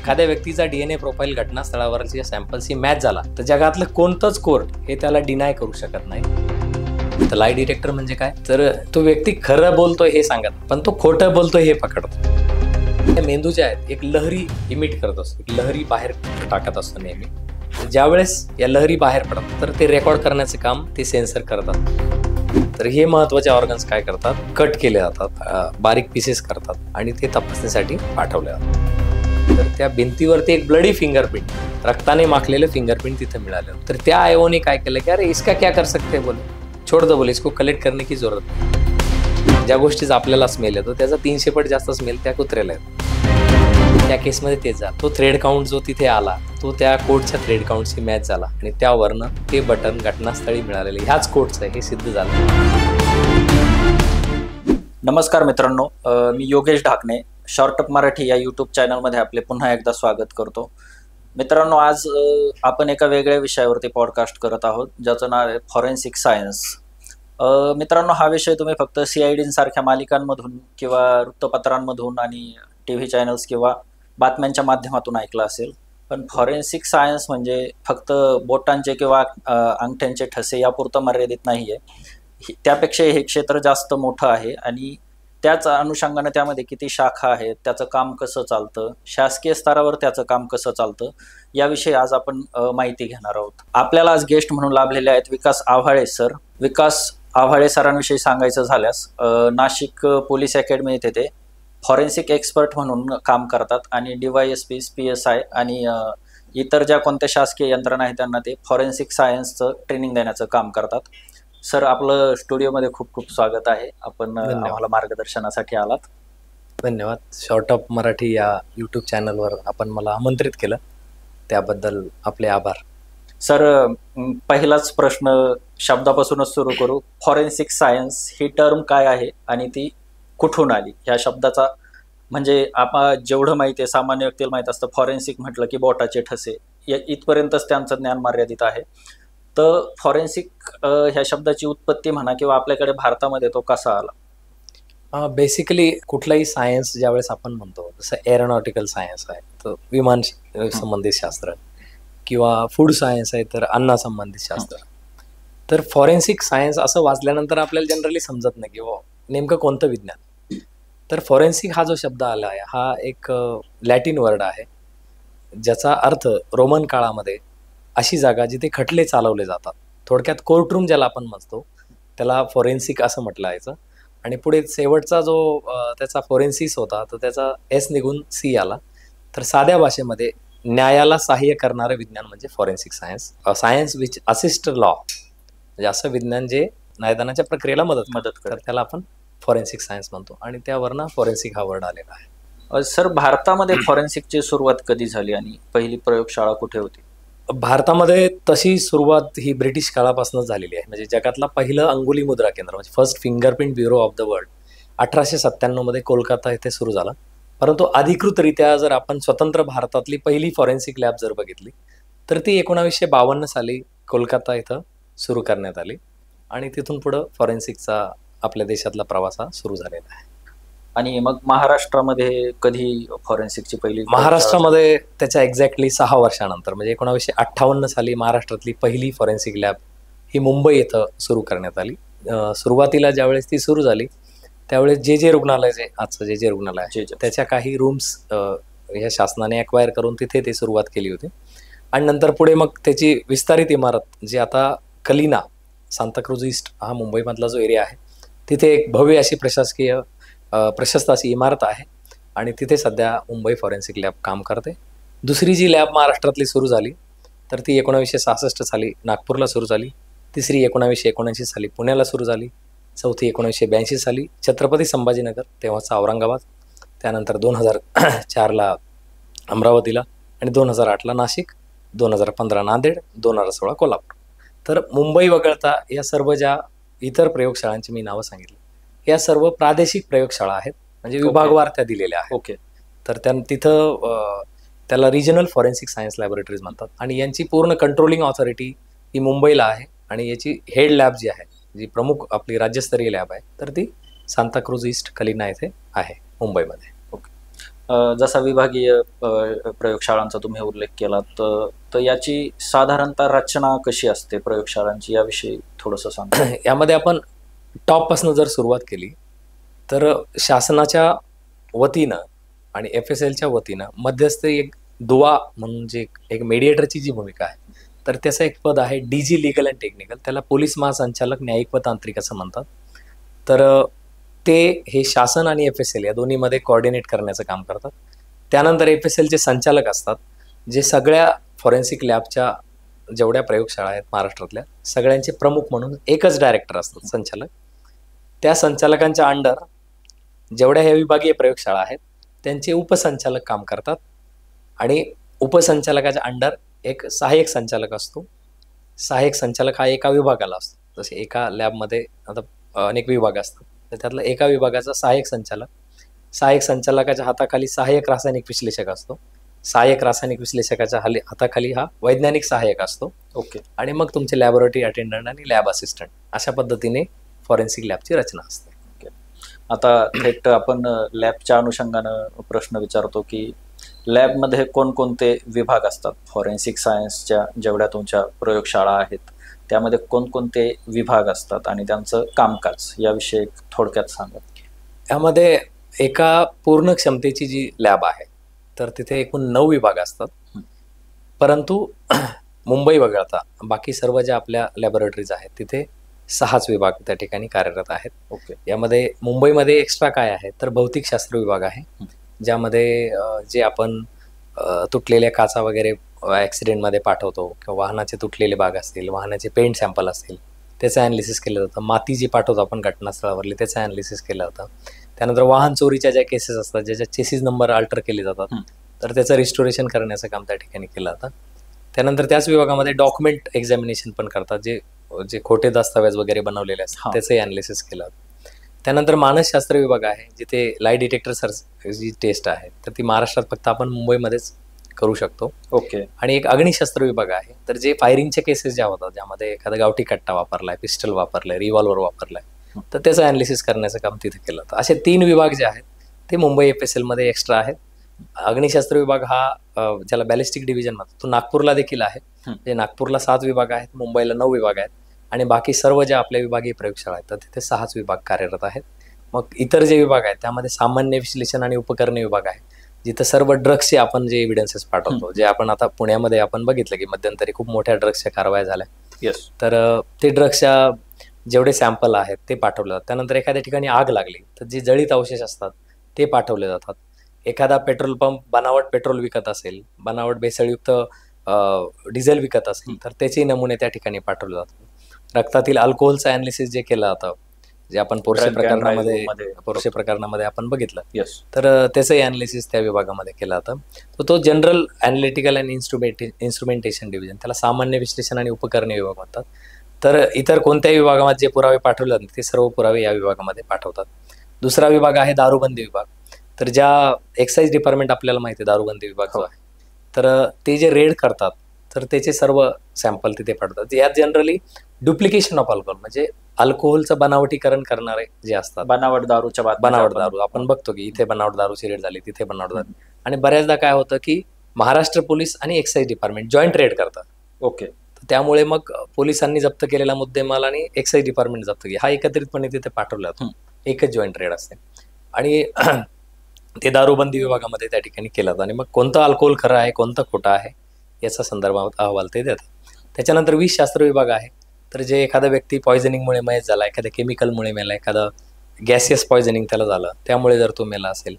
एखाद्या व्यक्तीचा DNA profile घटनास्थळावरच्या सॅम्पल्सशी match झाला तर जगातलं कोणतंच कोर्ट हे त्याला डिनाय करू शकत नाही. तर लाय डिटेक्टर म्हणजे काय, तर तो व्यक्ती खरं बोलतोय हे सांगत पण तो खोटं बोलतोय हे पकडतो. मेंदूच्या आहेत एक लहरी इमिट करत असतो, एक लहरी बाहेर टाकत असतो नेहमी. ज्यावेळेस या लहरी बाहेर पडतात तर ते रेकॉर्ड करण्याचं काम ते सेन्सर करतात. तर हे महत्त्वाचे ऑर्गन्स काय करतात, कट केले जातात, बारीक पीसेस करतात आणि ते तपासणीसाठी पाठवले जातात. तर त्या भिंतीवरती एक ब्लडी फिंगरप्रिंट, रक्ताने माखलेलं फिंगरप्रिंट तिथे मिळालं. तर त्या आयोने काय केलं की अरे इसका क्या कर सकते बोले, छोड़ दो बोले, इसको कलेक्ट करने की जरूरत नाही. ज्या गोष्टीचा आपल्याला स्मेल येतो त्याचा 300 पट जास्त स्मेल त्या कुत्र्याला येतो. त्या केसमध्ये तेच झालं. तो थ्रेड काउंट जो तिथे आला तो त्या कोडच्या थ्रेड काउंटशी मॅच झाला आणि त्यावरनं ते बटन घटनास्थळी मिळालेले ह्याच कोडचं हे सिद्ध झालं. नमस्कार मित्रांनो, मी योगेश ढाकणे, शॉर्टअप मराठी या यूट्यूब चॅनलमध्ये आपले पुन्हा एकदा स्वागत करतो. मित्रांनो, आज आपण एका वेगळ्या विषयावरती पॉडकास्ट करत आहोत ज्याचं नाव आहे फॉरेन्सिक सायन्स. मित्रांनो, हा विषय तुम्ही फक्त CID सारख्या मालिकांमधून किंवा वृत्तपत्रांमधून आणि TV चॅनल्स किंवा बातम्यांच्या माध्यमातून ऐकला असेल, पण फॉरेन्सिक सायन्स म्हणजे फक्त बोटांचे किंवा अंगठ्यांचे ठसे यापुरतं मर्यादित नाही आहे. त्यापेक्षा हे क्षेत्र जास्त मोठं आहे आणि त्याच अनुषंगानं त्यामध्ये किती शाखा आहेत, त्याचं काम कसं चालतं, शासकीय स्तरावर त्याचं काम कसं चालतं याविषयी आज आपण माहिती घेणार आहोत. आपल्याला आज गेस्ट म्हणून लाभलेले आहेत विकास आव्हाळे सर. विकास आव्हाळे सरांविषयी सांगायचं झाल्यास नाशिक पोलीस अकॅडमी येथे ते फॉरेन्सिक एक्सपर्ट म्हणून काम करतात आणि DYSP, PSI आणि इतर ज्या कोणत्या शासकीय यंत्रणा आहेत त्यांना ते फॉरेन्सिक सायन्सचं ट्रेनिंग देण्याचं काम करतात. सर, आपलं स्टुडिओमध्ये खूप खूप स्वागत आहे. आपण आम्हाला मार्गदर्शनासाठी आलात. धन्यवाद. शॉर्टअप मराठी या यूट्यूब चॅनलवर आपण मला आमंत्रित केलं त्याबद्दल आपले आभार. सर, पहिलाच प्रश्न शब्दापासूनच सुरू करू. फॉरेन्सिक सायन्स ही टर्म काय आहे आणि ती कुठून आली? ह्या शब्दाचा म्हणजे आपण जेवढं माहिती आहे, सामान्य व्यक्तीला माहीत असतं फॉरेन्सिक म्हटलं की बोटाचे ठसे, इथपर्यंतच त्यांचं ज्ञान मर्यादित आहे. तर फॉरेन्सिक ह्या शब्दाची उत्पत्ती म्हणा किंवा आपल्याकडे भारतामध्ये तो कसा आला? बेसिकली कुठलाही सायन्स ज्यावेळेस आपण म्हणतो, जसं एरोनॉटिकल सायन्स आहे तर विमान संबंधित शास्त्र, किंवा फूड सायन्स आहे तर अन्ना संबंधित शास्त्र. तर फॉरेन्सिक सायन्स असं वाचल्यानंतर आपल्याला जनरली समजत नाही की नेमकं कोणतं विज्ञान. तर फॉरेन्सिक हा जो शब्द आला आहे हा एक लॅटिन वर्ड आहे ज्याचा अर्थ रोमन काळामध्ये अशी जागा जिथे खटले चालवले जातात, थोडक्यात कोर्टरूम ज्याला आपण म्हणतो त्याला फॉरेन्सिक असं म्हटलं जायचं. आणि पुढे शेवटचा जो त्याचा फॉरेन्सिस होता तर त्याचा S निघून C आला. तर साध्या भाषेमध्ये न्यायाला सहाय्य करणारं विज्ञान म्हणजे forensic science. Science which assist law, म्हणजे असं विज्ञान जे न्यायदानाच्या प्रक्रियेला मदत करतं, त्याला आपण फॉरेन्सिक सायन्स म्हणतो आणि त्यावरनं फॉरेन्सिक हा वर्ड आलेला आहे. सर, भारतामध्ये फॉरेन्सिकची सुरुवात कधी झाली आणि पहिली प्रयोगशाळा कुठे होती? भारतामध्ये तशी सुरुवात ही ब्रिटिश काळापासूनच झालेली आहे. म्हणजे जगातला पहिलं अंगुली मुद्रा केंद्र म्हणजे first fingerprint bureau of the world 1897 मध्ये कोलकाता येथे सुरू झाला. परंतु अधिकृतरित्या जर आपण स्वतंत्र भारतातली पहिली फॉरेन्सिक लॅब जर बघितली तर ती 1952 साली कोलकाता इथं सुरू करण्यात आली आणि तिथून पुढं फॉरेन्सिकचा आपल्या देशातला प्रवास हा सुरू झालेला आहे. आणि मग महाराष्ट्रामध्ये कधी फॉरेन्सिकची पहिली? महाराष्ट्रामध्ये त्याच्या एक्झॅक्टली 6 वर्षानंतर म्हणजे 1958 साली महाराष्ट्रातली पहिली फॉरेन्सिक लॅब ही मुंबई इथं सुरू करण्यात आली. सुरुवातीला ज्यावेळेस ती सुरू झाली त्यावेळेस जे रुग्णालय, जे आजचं जे रुग्णालय आहे त्याच्या काही रूम्स ह्या शासनाने अक्वायर करून तिथे ते सुरुवात केली होती. आणि नंतर पुढे मग त्याची विस्तारित इमारत जी आता कलिना, सांताक्रूज ईस्ट हा मुंबईमधला जो एरिया आहे तिथे एक भव्य अशी प्रशस्त अशी इमारत आहे आणि तिथे सध्या मुंबई फॉरेन्सिक लॅब काम करते. दुसरी जी लॅब महाराष्ट्रातली सुरू झाली तर ती 1966 साली नागपूरला सुरू झाली. तिसरी 1979 साली पुण्याला सुरू झाली. चौथी 1982 साली छत्रपती संभाजीनगर तेव्हाचा औरंगाबाद, त्यानंतर 2004ला अमरावतीला आणि 2008ला नाशिक, 2015 नांदेड, 2016 कोल्हापूर. तर मुंबई वगळता या सर्व ज्या इतर प्रयोगशाळांची मी नावं सांगितली या सर्व प्रादेशिक प्रयोगशाळा आहेत, म्हणजे विभागवार त्या दिलेल्या आहेत. ओके. तर तिथं त्याला रिजनल फॉरेन्सिक सायन्स लॅबोरेटरीज म्हणतात आणि यांची पूर्ण कंट्रोलिंग ऑथॉरिटी ही मुंबईला आहे आणि याची हेड लॅब जी आहे, जी प्रमुख आपली राज्यस्तरीय लॅब आहे, तर ती सांताक्रूज ईस्ट कलिना येथे आहे मुंबईमध्ये. ओके. जसा विभागीय प्रयोगशाळांचा तुम्ही उल्लेख केला, तर याची साधारणतः रचना कशी असते प्रयोगशाळांची, याविषयी थोडंसं सांगा. यामध्ये आपण टॉपपासून जर सुरुवात केली तर शासनाच्या वतीनं आणि FSLच्या वतीनं मध्यस्थ एक दुवा म्हणून जे एक मेडिएटरची जी भूमिका आहे, तर त्याचं एक पद आहे DG लीगल अँड टेक्निकल. त्याला पोलीस महासंचालक न्यायिक व तांत्रिक असं म्हणतात. तर ते हे शासन आणि FSL या दोन्हीमध्ये कोऑर्डिनेट करण्याचं काम करतात. त्यानंतर FSLचे संचालक असतात, जे सगळ्या फॉरेन्सिक लॅबच्या जेवढ्या प्रयोगशाळा आहेत महाराष्ट्रातल्या सगळ्यांचे प्रमुख म्हणून एकच डायरेक्टर असतात, संचालक. त्या संचालकांच्या अंडर जेवढ्या ह्या विभागीय प्रयोगशाळा आहेत त्यांचे उपसंचालक काम करतात आणि उपसंचालकाच्या अंडर एक सहाय्यक संचालक असतो. सहाय्यक संचालक हा एका विभागाला असतो. जसे एका लॅबमध्ये आता अनेक विभाग असतात, तर त्यातला एका विभागाचा सहाय्यक संचालकाच्या हाताखाली सहाय्यक रासायनिक विश्लेषक असतो. सहाय्यक रासायनिक विश्लेषकाच्या हाताखाली हा वैज्ञानिक सहाय्यक असतो. ओके. आणि मग तुमचे लॅबोरेटरी अटेंडंट आणि लॅब असिस्टंट, अशा पद्धतीने फॉरेन्सिक लॅबची रचना असते. आता थेट आपण लॅबच्या अनुषंगानं प्रश्न विचारतो की लॅबमध्ये कोणकोणते विभाग असतात? फॉरेन्सिक सायन्सच्या जेवढ्या तुमच्या प्रयोगशाळा आहेत त्यामध्ये कोणकोणते विभाग असतात आणि त्यांचं कामकाज याविषयी थोडक्यात सांगा. यामध्ये एका पूर्ण क्षमतेची जी लॅब आहे तर तिथे एकूण 9 विभाग असतात. परंतु मुंबई वगळता बाकी सर्व ज्या आपल्या लॅबोरेटरीज आहेत तिथे 6च विभाग त्या ठिकाणी कार्यरत आहेत. ओके. यामध्ये मुंबईमध्ये एक्स्ट्रा काय आहे तर भौतिकशास्त्र विभाग आहे, ज्यामध्ये जे आपण तुटलेल्या काचा वगैरे ॲक्सिडेंटमध्ये पाठवतो किंवा वाहनाचे तुटलेले भाग असतील, वाहनाचे पेंट सॅम्पल असतील, त्याचं ॲनालिसिस केलं जातं. माती जी पाठवतो आपण घटनास्थळावरली त्याचं ॲनालिसिस केलं जातं. त्यानंतर वाहन चोरीच्या ज्या केसेस असतात, ज्याच्या चेसिस नंबर अल्टर केले जातात, तर त्याचं रिस्टोरेशन करण्याचं काम त्या ठिकाणी केलं जातं. त्यानंतर त्याच विभागामध्ये डॉक्युमेंट एक्झामिनेशन पण करतात, जे खोटे दस्तावेज वगैरे बनवलेले असतात त्याचंही ॲनालिसिस केलं जातं. त्यानंतर मानसशास्त्र विभाग आहे, जिथे लाई डिटेक्टर जी टेस्ट आहे तर ती महाराष्ट्रात फक्त आपण मुंबईमध्येच करू शकतो. ओके. आणि एक अग्निशस्त्र विभाग आहे, तर जे फायरिंगचे केसेस ज्या होतात, ज्यामध्ये एखादा गावठी कट्टा वापरलाय, पिस्टल वापरलाय, रिव्हॉल्वर वापरलाय, तर त्याचं ॲनालिसिस करण्याचं काम तिथे केलं जातं. असे 3 विभाग जे आहेत ते मुंबई FSL मध्ये एक्स्ट्रा आहेत. अग्निशस्त्र विभाग हा ज्याला बॅलिस्टिक डिव्हिजन म्हणतात, तो नागपूरला देखील आहे. म्हणजे नागपूरला 7 विभाग आहेत, मुंबईला 9 विभाग आहेत आणि बाकी सर्व ज्या आपल्या विभागीय प्रयोगशाळा आहेत तर तिथे 6च विभाग कार्यरत आहेत. मग इतर जे विभाग आहेत त्यामध्ये सामान्य विश्लेषण आणि उपकरणे विभाग आहे, जिथं सर्व ड्रग्सचे आपण जे एव्हिडन्सेस पाठवतो, जे आपण आता पुण्यामध्ये आपण बघितलं की मध्यंतरी खूप मोठ्या ड्रग्सच्या कारवाया झाल्या. येस. तर ते ड्रग्सच्या जेवढे सॅम्पल आहेत ते पाठवले जातात. त्यानंतर एखाद्या ठिकाणी आग लागली तर जे जळीत अवशेष असतात ते पाठवले जातात. एखादा पेट्रोल पंप बनावट पेट्रोल विकत असेल, बनावट भेसळयुक्त डिझेल विकत असेल तर त्याचे नमुने त्या ठिकाणी पाठवले जातात. रक्तातील अल्कोहोलचं ॲनालिसिस जे केलं जातं, जे आपण पोर्शे प्रकरणामध्ये आपण बघितलं, तर त्याचंही ॲनालिसिस त्या विभागामध्ये केलं जातं. तो general analytical and instrumentation division, त्याला सामान्य विश्लेषण आणि उपकरणे विभाग म्हणतात. तर इतर कोणत्याही विभागामध्ये जे पुरावे पाठवले जातात ते सर्व पुरावे या विभागामध्ये पाठवतात. दुसरा विभाग आहे दारूबंदी विभाग. तर ज्या एक्साईज डिपार्टमेंट आपल्याला माहिती आहे दारूबंदी विभाग जो आहे, तर ते जे रेड करतात तर त्याचे सर्व सॅम्पल तिथे पाठवतात. यात जनरली डुप्लिकेशन ऑफ अल्कोहोल, म्हणजे अल्कोहोलचं बनावटीकरण करणारे जे असतात, बनावट दारू आपण बघतो की इथे बनावट दारूची रेड झाली, तिथे बनावट दारू. आणि बऱ्याचदा काय होतं की महाराष्ट्र पोलीस आणि एक्साईज डिपार्टमेंट जॉईंट रेड करतात. ओके. त्यामुळे मग पोलिसांनी जप्त केलेला मुद्देमाल आणि एक्साईज डिपार्टमेंट जप्त केली, हा एकत्रितपणे तिथे पाठवला जातो. एकच जॉईंट रेड असते आणि ते दारूबंदी विभागामध्ये त्या ठिकाणी केलं जातं. आणि मग कोणतं अल्कोहोल खरं आहे, कोणतं खोटं आहे याचा संदर्भात अहवाल ते देतात. त्याच्यानंतर विषशास्त्र विभाग आहे. तर जे एखादा व्यक्ती पॉयझनिंगमुळे मयत झाला, एखाद्या केमिकलमुळे मेला, एखादा गॅसियस पॉयझनिंग त्याला झालं, त्यामुळे जर तो मेला असेल,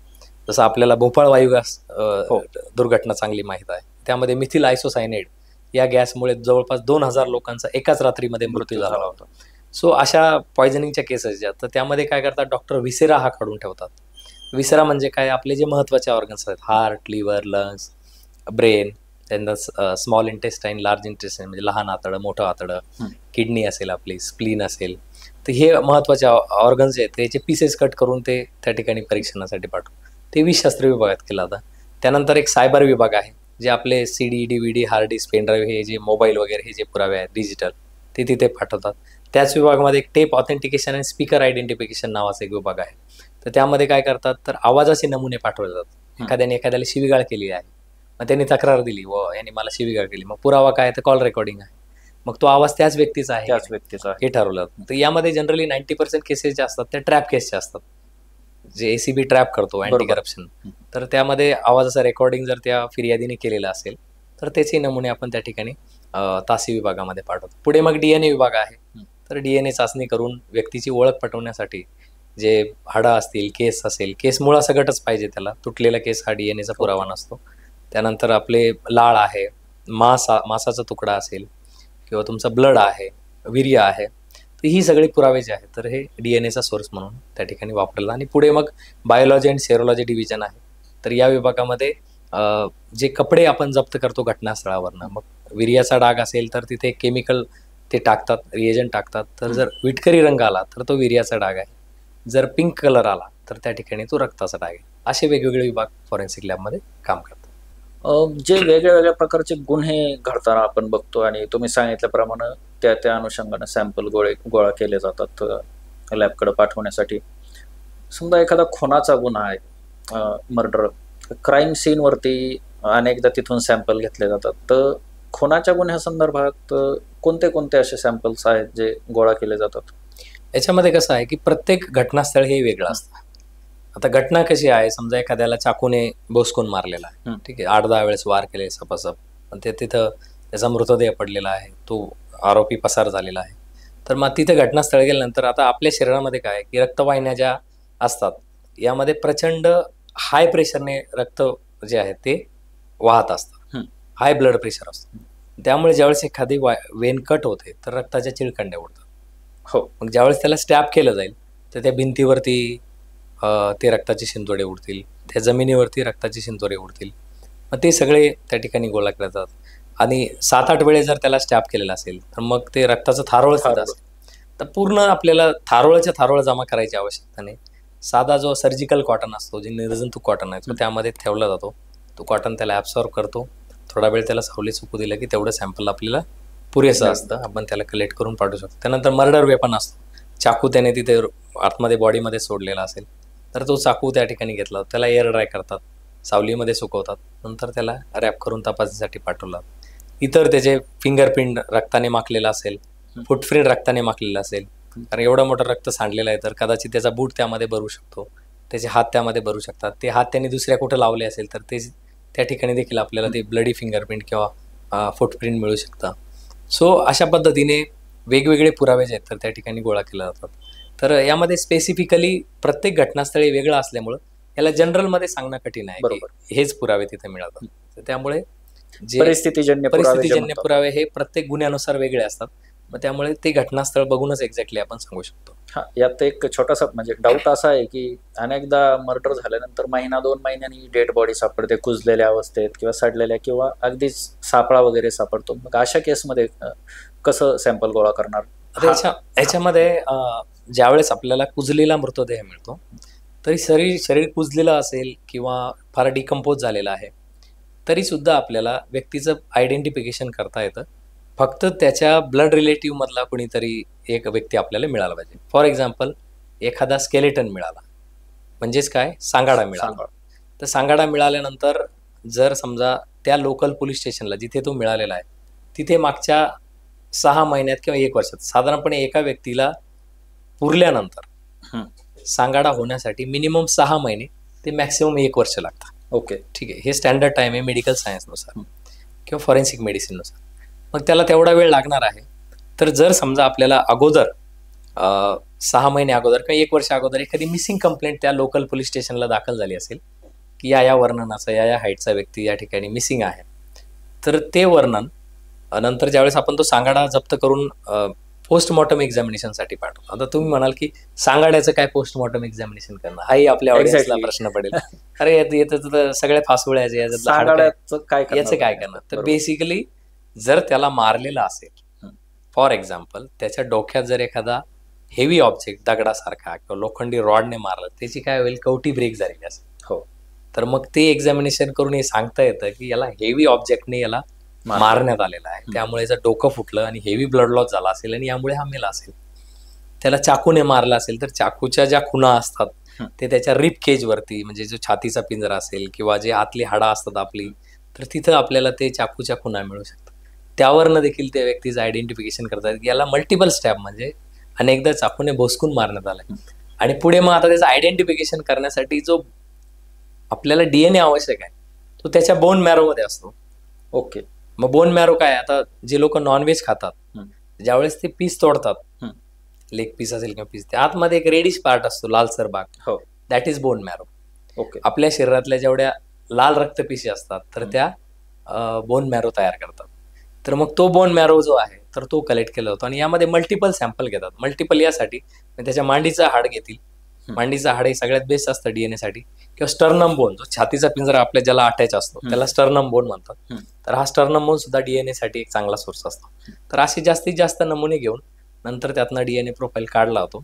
जसं आपल्याला भोपाळ वायुगॅस दुर्घटना चांगली माहीत आहे, त्यामध्ये मिथिल आयसोसायनेट या गॅसमुळे जवळपास 2000 लोकांचा एकाच रात्रीमध्ये मृत्यू झाला होता. सो अशा पॉयझनिंगच्या केसेस ज्या, तर त्यामध्ये काय करतात, डॉक्टर विसेरा हा काढून ठेवतात. विसेरा म्हणजे काय, आपले जे महत्त्वाचे ऑर्गन्स आहेत, हार्ट, लिव्हर, लंग्स, ब्रेन, त्यानंतर स्मॉल इंटेस्टाईन, लार्ज इंटेस्टाईन म्हणजे लहान आतडं, मोठं आतडं, किडनी असेल आपली, स्प्लीन असेल, तर हे महत्त्वाचे ऑर्गन्स आहेत, त्याचे पीसेस कट करून ते त्या ठिकाणी परीक्षणासाठी पाठवून ते विषशास्त्र विभागात केलं जातं. त्यानंतर एक सायबर विभाग आहे, जे आपले CD, DVD, hard disk, pen drive, हे जे मोबाईल वगैरे हे जे पुरावे आहेत डिजिटल, ते तिथे पाठवतात. त्याच विभागामध्ये एक टेप ऑथेंटिकेशन आणि स्पीकर आयडेंटिफिकेशन नावाचा एक विभाग आहे. तर त्यामध्ये काय करतात, तर आवाजाचे नमुने पाठवले जातात. एखाद्याने एखाद्याला शिवीगाळ केली आहे, मग त्यांनी तक्रार दिली व यांनी मला शिवीगाळ केली, मग पुरावा काय, तर कॉल रेकॉर्डिंग आहे. मग तो आवाज त्याच व्यक्तीचा आहे त्याच व्यक्तीचा हे ठरवलं जातं. तर यामध्ये जनरली 90% केसेस ज्या असतात त्या ट्रॅप केसच्या असतात, जे एसीबी ट्रॅप करतो अँटी करप्शन. तर त्यामध्ये आवाजाचा रेकॉर्डिंग जर त्या फिर्यादीने केलेला असेल तर त्याचे नमुने आपण त्या ठिकाणी तासी विभागामध्ये पाठवतो. पुढे मग DNA विभाग आहे. तर DNA चाचणी करून व्यक्तीची ओळख पटवण्यासाठी जे हाडं असतील, केस असेल, केस मुळासकटच पाहिजे, त्याला तुटलेला केस हा DNAचा पुरावा नसतो. त्यानंतर आपले लाळ आहे, मांसाचा तुकडा असेल किंवा तुमचा ब्लड आहे, वीर्य आहे, तर ही सगळी पुरावे जे आहेत तर हे DNAचा सोर्स म्हणून त्या ठिकाणी वापरला. आणि पुढे मग बायोलॉजी अँड सेरोलॉजी डिव्हिजन आहे. तर या विभागामध्ये जे कपडे आपण जप्त करतो घटनास्थळावरनं, मग वीर्याचा डाग असेल तर तिथे केमिकल ते टाकतात, रिएजंट टाकतात. तर जर विटकरी रंग आला तर तो वीर्याचा डाग आहे, जर पिंक कलर आला तर त्या ठिकाणी तो रक्ताचा डाग आहे. असे वेगवेगळे विभाग फॉरेन्सिक लॅबमध्ये काम करतात. जे वेगळ्या प्रकारचे गुन्हे घडताना आपण बघतो आणि तुम्ही सांगितल्याप्रमाणे त्या अनुषंगाने सॅम्पल गोळा केले जातात लॅबकडे पाठवण्यासाठी. समजा एखादा खुनाचा गुन्हा आहे, मर्डर, क्राईम सीनवरती अनेकदा तिथून सॅम्पल घेतले जातात. तर खुनाच्या गुन्ह्यासंदर्भात कोणते कोणते असे सॅम्पल्स आहेत जे गोळा केले जातात? याच्यामध्ये कसं आहे की प्रत्येक घटनास्थळ हे वेगळं असतं. आता घटना कशी आहे, समजा एखाद्याला चाकूने बोसकून मारलेला आहे, ठीक आहे, 8-10 वेळेस वार केले सपासप, पण ते तिथं त्याचा मृतदेह पडलेला आहे, तो आरोपी पसार झालेला आहे. तर मग तिथे घटनास्थळ गेल्यानंतर आता आपल्या शरीरामध्ये काय की रक्तवाहिन्या ज्या असतात यामध्ये प्रचंड हाय प्रेशरने रक्त जे आहे ते वाहत असतं, हाय ब्लड प्रेशर असतं. त्यामुळे ज्यावेळेस एखादी वेन कट होते तर रक्ताच्या चिळकंड्या उडतात. हो, मग ज्यावेळेस त्याला स्टॅब केलं जाईल तर त्या भिंतीवरती ते रक्ताचे शिंतोडे उडतील, त्या जमिनीवरती रक्ताचे शिंतोडे उडतील. मग ते सगळे त्या ठिकाणी गोळा केले जातात. आणि 7-8 वेळेस जर त्याला स्टॅब केलेला असेल तर मग ते रक्ताचं थारोळ असेल, तर पूर्ण आपल्याला थारोळ जमा करायची आवश्यकता नाही. साधा जो सर्जिकल कॉटन असतो, जे निर्जंतुक कॉटन आहे, तो त्यामध्ये ठेवला जातो. तो कॉटन त्याला ॲब्सॉर्ब करतो. थोडा वेळ त्याला सावली सुकू दिलं की तेवढं सॅम्पल आपल्याला पुरेसं असतं, आपण त्याला कलेक्ट करून पाठवू शकतो. त्यानंतर मर्डर वेपन असतो, चाकू त्याने तिथे आतमध्ये बॉडीमध्ये सोडलेला असेल तर तो चाकू त्या ठिकाणी घेतला, त्याला एअर ड्राय करतात, सावलीमध्ये सुकवतात, नंतर त्याला रॅप करून तपासणीसाठी पाठवतात. इतर त्याचे फिंगरप्रिंट रक्ताने माखलेला असेल, फुटप्रिंट रक्ताने माखलेला असेल, कारण एवढं मोठं रक्त सांडलेलं आहे तर कदाचित त्याचा बूट त्यामध्ये भरू शकतो, त्याचे हात त्यामध्ये भरू शकतात. ते हात त्यांनी दुसऱ्या कुठं लावले असेल तर ते त्या ठिकाणी देखील आपल्याला ते ब्लडी फिंगरप्रिंट किंवा फुटप्रिंट मिळू शकतं. सो अशा पद्धतीने वेगवेगळे पुरावे जे आहेत तर त्या ठिकाणी गोळा केले जातात. तर यामध्ये स्पेसिफिकली प्रत्येक घटनास्थळी वेगळं असल्यामुळं याला जनरलमध्ये सांगणं कठीण आहे की हेच पुरावे तिथे मिळतात. तर त्यामुळे जे परिस्थितीजन्य पुरावे हे प्रत्येक गुन्ह्यानुसार वेगळे असतात. मग त्यामुळे ते घटनास्थळ बघूनच एक्झॅक्टली आपण सांगू शकतो. हा, यात एक छोटासा म्हणजे डाऊट असा आहे की अनेकदा मर्डर झाल्यानंतर 1-2 महिन्यांनी डेड बॉडी सापडते कुजलेल्या अवस्थेत किंवा सडलेल्या किंवा अगदीच सापळा वगैरे सापडतो. मग अशा केसमध्ये कसं सॅम्पल गोळा करणार? याच्यामध्ये ज्यावेळेस आपल्याला कुजलेला मृतदेह मिळतो तरी शरीर कुजलेलं असेल किंवा फार डिकम्पोज झालेलं आहे तरी सुद्धा आपल्याला व्यक्तीचं आयडेंटिफिकेशन करता येतं. फक्त त्याच्या ब्लड रिलेटिव्ह मधला कोणीतरी एक व्यक्ती आपल्याला मिळाला पाहिजे. फॉर एक्झाम्पल एखादा स्केलेटन मिळाला म्हणजेच काय, सांगाडा मिळाला. तर सांगाडा मिळाल्यानंतर जर समजा त्या लोकल पोलीस स्टेशनला जिथे तो मिळालेला आहे तिथे मागच्या 6 महिन्यात किंवा 1 वर्षात साधारणपणे एका व्यक्तीला पुरल्यानंतर सांगाडा होण्यासाठी मिनिमम 6 महिने ते मॅक्सिमम 1 वर्ष लागतात. ओके, ठीक आहे, हे स्टँडर्ड टाइम आहे मेडिकल सायन्सनुसार किंवा फॉरेन्सिक मेडिसिननुसार. मग त्याला तेवढा वेळ लागणार आहे. तर जर समजा आपल्याला अगोदर 6 महिने अगोदर किंवा 1 वर्ष अगोदर एखादी मिसिंग कंप्लेंट त्या लोकल पोलीस स्टेशनला दाखल झाली असेल की या वर्णनाचा या हाईटचा व्यक्ती या ठिकाणी मिसिंग आहे, तर ते वर्णन नंतर ज्यावेळेस आपण तो सांगाडा जप्त करून पोस्टमॉर्टम एक्झामिनेशनसाठी पाठवतो. आता तुम्ही म्हणाल की सांगाड्याचं काय पोस्टमॉर्टम एक्झामिनेशन करणं, हाही आपल्या ऑडियन्सला प्रश्न पडेल. अरे येतं सगळ्या फासुळ्याचे याचं काय करणार. तर बेसिकली जर त्याला मारलेला असेल, फॉर एक्झाम्पल त्याच्या डोक्यात जर एखादा हेवी ऑब्जेक्ट दगडासारखा किंवा लोखंडी रॉडने मारलं, त्याची काय होईल, कवटी ब्रेक झालेली असेल. हो, तर मग ते एक्झामिनेशन करून हे सांगता येतं की याला हेवी ऑब्जेक्टने याला मारण्यात आलेला आहे, त्यामुळे याचं डोकं फुटलं आणि हेवी ब्लड लॉस झाला असेल आणि यामुळे हा मेला असेल. त्याला चाकूने मारला असेल तर चाकूच्या ज्या खुणा असतात ते त्याच्या रिप केजवरती, म्हणजे जो छातीचा पिंजरा असेल किंवा जे आतली हाडं असतात आपली, तर तिथं आपल्याला ते चाकूच्या खुणा मिळू शकतात. त्यावरनं देखील त्या व्यक्तीचं आयडेंटिफिकेशन करतात. याला मल्टिपल स्टॅब, म्हणजे अनेकदा चाकूने भोसकून मारण्यात आलाय. आणि पुढे मग आता त्याचं आयडेंटिफिकेशन करण्यासाठी जो आपल्याला डीएनए आवश्यक आहे तो त्याच्या बोन मॅरोमध्ये असतो. ओके. मग बोन मॅरो काय, आता जे लोक नॉनव्हेज खातात ज्यावेळेस ते पीस तोडतात, लेग पीस असेल किंवा पीस, त्या आतमध्ये एक रेडिश पार्ट असतो, लालसर भाग, हो, that is bone marrow. Okay. आपल्या शरीरातल्या जेवढ्या लाल रक्तपेशी असतात तर त्या बोन मॅरो तयार करतात. तर मग तो बोन मॅरो जो आहे तर तो कलेक्ट केला होतो आणि यामध्ये मल्टिपल सॅम्पल घेतात. मल्टिपल यासाठी त्याच्या मांडीचं हाड घेतील, मांडीचं हाड हे सगळ्यात बेस्ट असतं डीएनए साठी, किंवा स्टर्नम बोन, जो छातीचा पिंजरा आपल्या ज्याला अटॅच असतो त्याला स्टर्नम बोन म्हणतात. तर हा स्टर्नम बोन सुद्धा डीएनए साठी एक चांगला सोर्स असतो. तर असे जास्तीत जास्त नमुने घेऊन नंतर त्यातनं डीएनए प्रोफाईल काढला होतो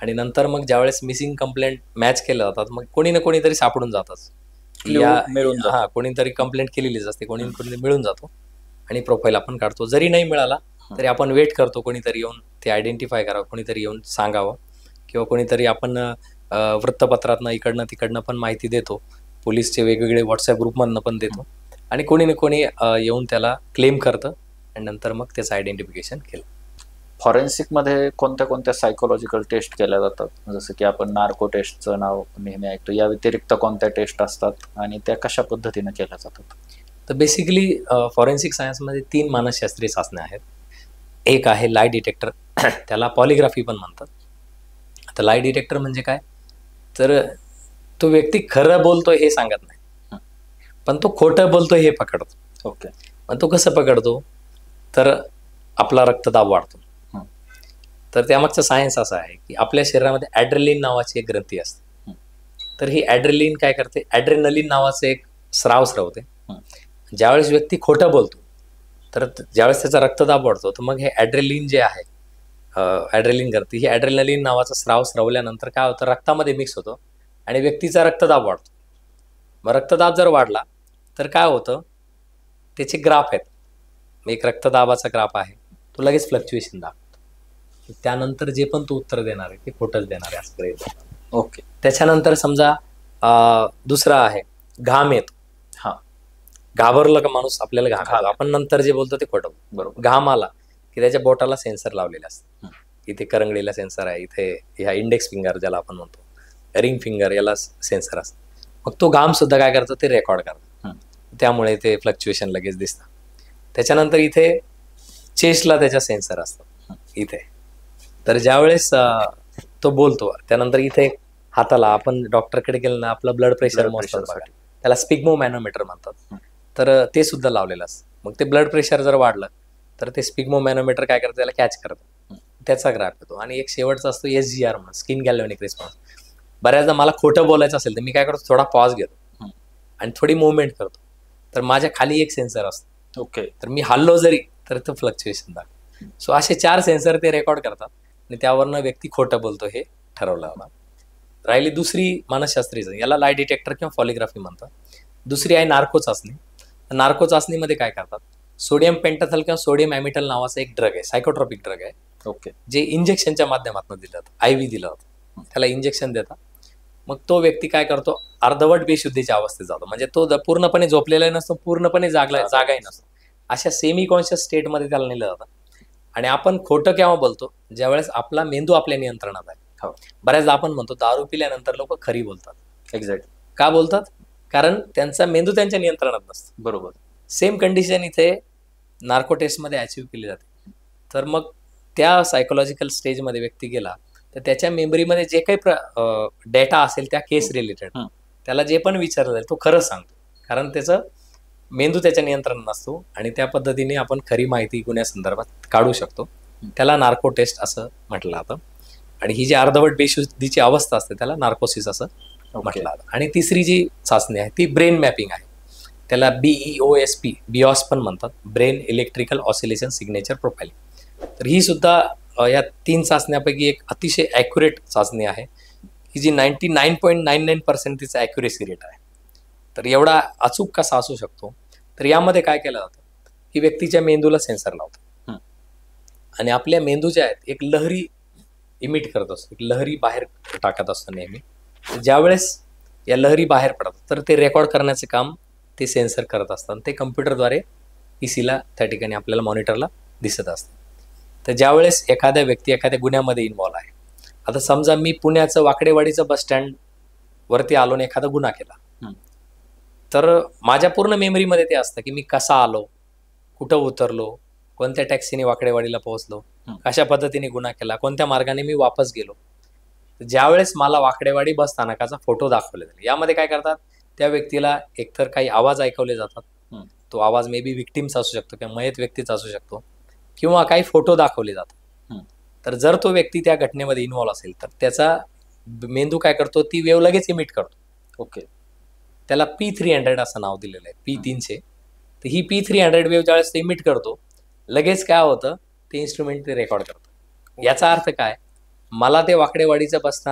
आणि नंतर मग ज्यावेळेस मिसिंग कंप्लेंट मॅच केल्या जातात मग कोणी ना कोणीतरी सापडून जातात. हा, कोणीतरी कंप्लेंट केलेलीच असते, कोणी मिळून जातो आणि प्रोफाईल आपण काढतो. जरी नाही मिळाला तरी आपण वेट करतो कोणीतरी येऊन ते आयडेंटिफाय करावं, कोणीतरी येऊन सांगावं, किंवा कोणीतरी आपण वृत्तपत्रातनं इकडनं तिकडनं पण माहिती देतो, पोलीसचे वेगवेगळे व्हॉट्सअप ग्रुपमधनं पण देतो आणि कोणी ना कोणी येऊन त्याला क्लेम करतं आणि नंतर मग त्याचं आयडेंटिफिकेशन केलं. फॉरेन्सिकमध्ये कोणत्या कोणत्या सायकोलॉजिकल टेस्ट केल्या जातात? जसं की आपण नार्को टेस्टचं नाव नेहमी ऐकतो, या व्यतिरिक्त कोणत्या टेस्ट असतात आणि त्या कशा पद्धतीने केल्या जातात? तर बेसिकली फॉरेन्सिक सायन्समध्ये 3 मानसशास्त्रीय चाचण्या आहेत. एक आहे लाय डिटेक्टर, त्याला पॉलिग्राफी पण म्हणतात. आता लाय डिटेक्टर म्हणजे काय, तर तो व्यक्ती खरं बोलतोय हे सांगत नाही, पण तो खोटं बोलतोय हे पकडतो. ओके. पण तो कसं पकडतो, तर आपला रक्तदाब वाढतो. तर त्यामागचं सायन्स असं आहे की आपल्या शरीरामध्ये ॲड्रेलिन नावाची एक ग्रंथी असते. तर ही ॲड्रेलिन काय करते, ॲड्रेनलिन नावाचं एक स्राव स्रवते. ज्यावेळेस व्यक्ती खोटं बोलतो तर ज्यावेळेस त्याचा रक्तदाब वाढतो तर मग हे ॲड्रेलिन जे आहे, ॲड्रेलिन ग्रंथी, ही ॲड्रेनलिन नावाचा स्राव स्रवल्यानंतर काय होतं, रक्तामध्ये मिक्स होतो आणि व्यक्तीचा रक्तदाब वाढतो. मग रक्तदाब जर वाढला तर काय होतं, त्याचे ग्राफ आहेत. एक रक्तदाबाचा ग्राफ आहे, तो लगेच फ्लक्च्युएशन दाखवतो. त्यानंतर जे पण तो उत्तर देणार आहे ते खोटंच देणार आहे असं गृहीत धरतात. ओके. त्याच्यानंतर समजा दुसरा आहे घाम येतो. हा, घाबरलं का माणूस, आपल्याला घाम, आपण नंतर जे बोलतो ते खोटं. बरोबर. घाम आला की त्याच्या बोटाला सेन्सर लावलेले असतात. इथे करंगडीला सेन्सर आहे, इथे ह्या इंडेक्स फिंगर ज्याला आपण म्हणतो, रिंग फिंगर, याला सेन्सर असतं. मग तो घाम सुद्धा काय करतो, ते रेकॉर्ड करतो. त्यामुळे ते फ्लक्च्युएशन लगेच दिसतं. त्याच्यानंतर इथे चेस्टला त्याच्या सेन्सर असतात इथे. तर ज्यावेळेस तो बोलतो त्यानंतर इथे हाताला, आपण डॉक्टरकडे गेलं ना आपलं ब्लड प्रेशर मोजतात बघा, त्याला स्पिग्मो मॅनोमीटर म्हणतात. तर ते सुद्धा लावलेलं असतं. मग ते ब्लड प्रेशर जर वाढलं तर ते स्पिग्मो मॅनोमीटर काय करतं, त्याला कॅच करतं, त्याचा ग्राफ येतो. आणि एक शेवटचा असतो SGR म्हणून, स्किन गॅल्व्हॅनिक रिस्पॉन्स. बऱ्याचदा मला खोटं बोलायचं असेल तर मी काय करतो, थोडा पॉज घेतो आणि थोडी मुवमेंट करतो, तर माझ्या खाली एक सेन्सर असतो. ओके. तर मी हल्लो जरी तर तो फ्लक्च्युएशन दाखवतो. सो असे 4 सेन्सर ते रेकॉर्ड करतात आणि त्यावरनं व्यक्ती खोटं बोलतो हे ठरवलं होतं. राहिली दुसरी मानसशास्त्रीय, याला लाय डिटेक्टर किंवा पॉलिग्राफी म्हणतात. दुसरी आहे नार्को चाचणी. नार्को चाचणीमध्ये काय करतात, सोडियम पेंटाथल किंवा सोडियम ॲमिटल नावाचा एक ड्रग आहे, सायकोट्रॉपिक ड्रग आहे. ओके. जे इंजेक्शनच्या माध्यमातून दिलं जातं, IV दिलं होतं, त्याला इंजेक्शन देतात. मग तो व्यक्ती काय करतो, अर्धवट बेशुद्धीच्या अवस्थेत जातो, म्हणजे तो पूर्णपणे झोपलेला नसतो, पूर्णपणे जागाही नसतो, अशा सेमी कॉन्शियस स्टेटमध्ये त्याला नेलं जातं. आणि आपण खोटं केव्हा बोलतो, ज्यावेळेस आपला मेंदू आपल्या नियंत्रणात आहे. बऱ्याचदा आपण म्हणतो दारू पिल्यानंतर लोक खरी बोलतात. एक्झॅक्ट. का बोलतात, कारण त्यांचा मेंदू त्यांच्या नियंत्रणात नसतो. बरोबर. सेम कंडिशन इथे नार्को टेस्टमध्ये अचीव्ह केली जाते. तर मग त्या सायकोलॉजिकल स्टेजमध्ये व्यक्ती गेला तर त्याच्या मेमरीमध्ये जे काही डेटा असेल त्या केस रिलेटेड, त्याला जे पण विचारलं जाईल तो खरंच सांगतो, कारण त्याचं मेंदू त्याच्या नियंत्रणात नसतो आणि त्या पद्धतीने आपण खरी माहिती गुन्ह्यासंदर्भात काढू शकतो. त्याला नार्को टेस्ट असं म्हटलं जातं. आणि ही जी अर्धवट बेशुद्धीची अवस्था असते त्याला नार्कोसिस असं म्हटलं जातं. आणि तिसरी जी चाचणी आहे ती ब्रेन मॅपिंग आहे, त्याला BEOSP, बिऑस पण म्हणतात, brain electrical oscillation signature profiling. तर ही सुद्धा या 3 चाचण्यापैकी एक अतिशय ॲक्युरेट चाचणी आहे, ही जी 99.99% तिचं ॲक्युरेसी रेट आहे. तर एवढा अचूक कसा असू शकतो, तर यामध्ये काय केलं जातं की व्यक्तीच्या मेंदूला सेन्सर लावतो आणि आपल्या मेंदू ज्या आहेत एक लहरी इमिट करत असतो, एक लहरी बाहेर टाकत असतो नेहमी. ज्यावेळेस या लहरी बाहेर पडतात तर ते रेकॉर्ड करण्याचं काम ते सेन्सर करत असतात. ते कम्प्युटरद्वारे ला त्या ठिकाणी आपल्याला मॉनिटरला दिसत असतं. तर ज्यावेळेस एखाद्या व्यक्ती एखाद्या गुन्ह्यामध्ये इन्व्हॉल्व आहे, आता समजा मी पुण्याचं वाकडेवाडीचं बस स्टँड वरती आलो आणि एखादा गुन्हा केला, तर माझ्या पूर्ण मेमरीमध्ये ते असतं की मी कसा आलो, कुठं उतरलो, कोणत्या टॅक्सीने वाकडेवाडीला पोहोचलो, कशा पद्धतीने गुन्हा केला, कोणत्या मार्गाने मी वापस गेलो. ज्यावेळेस मला वाकडेवाडी बस स्थानकाचा फोटो दाखवले जाईल, यामध्ये काय करतात, त्या व्यक्तीला एकतर काही आवाज ऐकवले जातात, तो आवाज मे बी विक्टिम्स असू शकतो किंवा मयत व्यक्तीचा असू शकतो, किंवा काही फोटो दाखवले जातात. तर जर तो व्यक्ती त्या घटनेमध्ये इन्व्हॉल्व असेल तर त्याचा मेंदू काय करतो, ती वेव लगेच इमिट करतो. ओके. त्याला P300 असं नाव दिलेलं आहे, P300. तर ही P300 वेव ज्यावेळेस ते इमिट करतो, लगेच काय होतं, ते इन्स्ट्रुमेंट ते रेकॉर्ड करतं. याचा अर्थ काय, मला ते वाकडेवाडीचं बस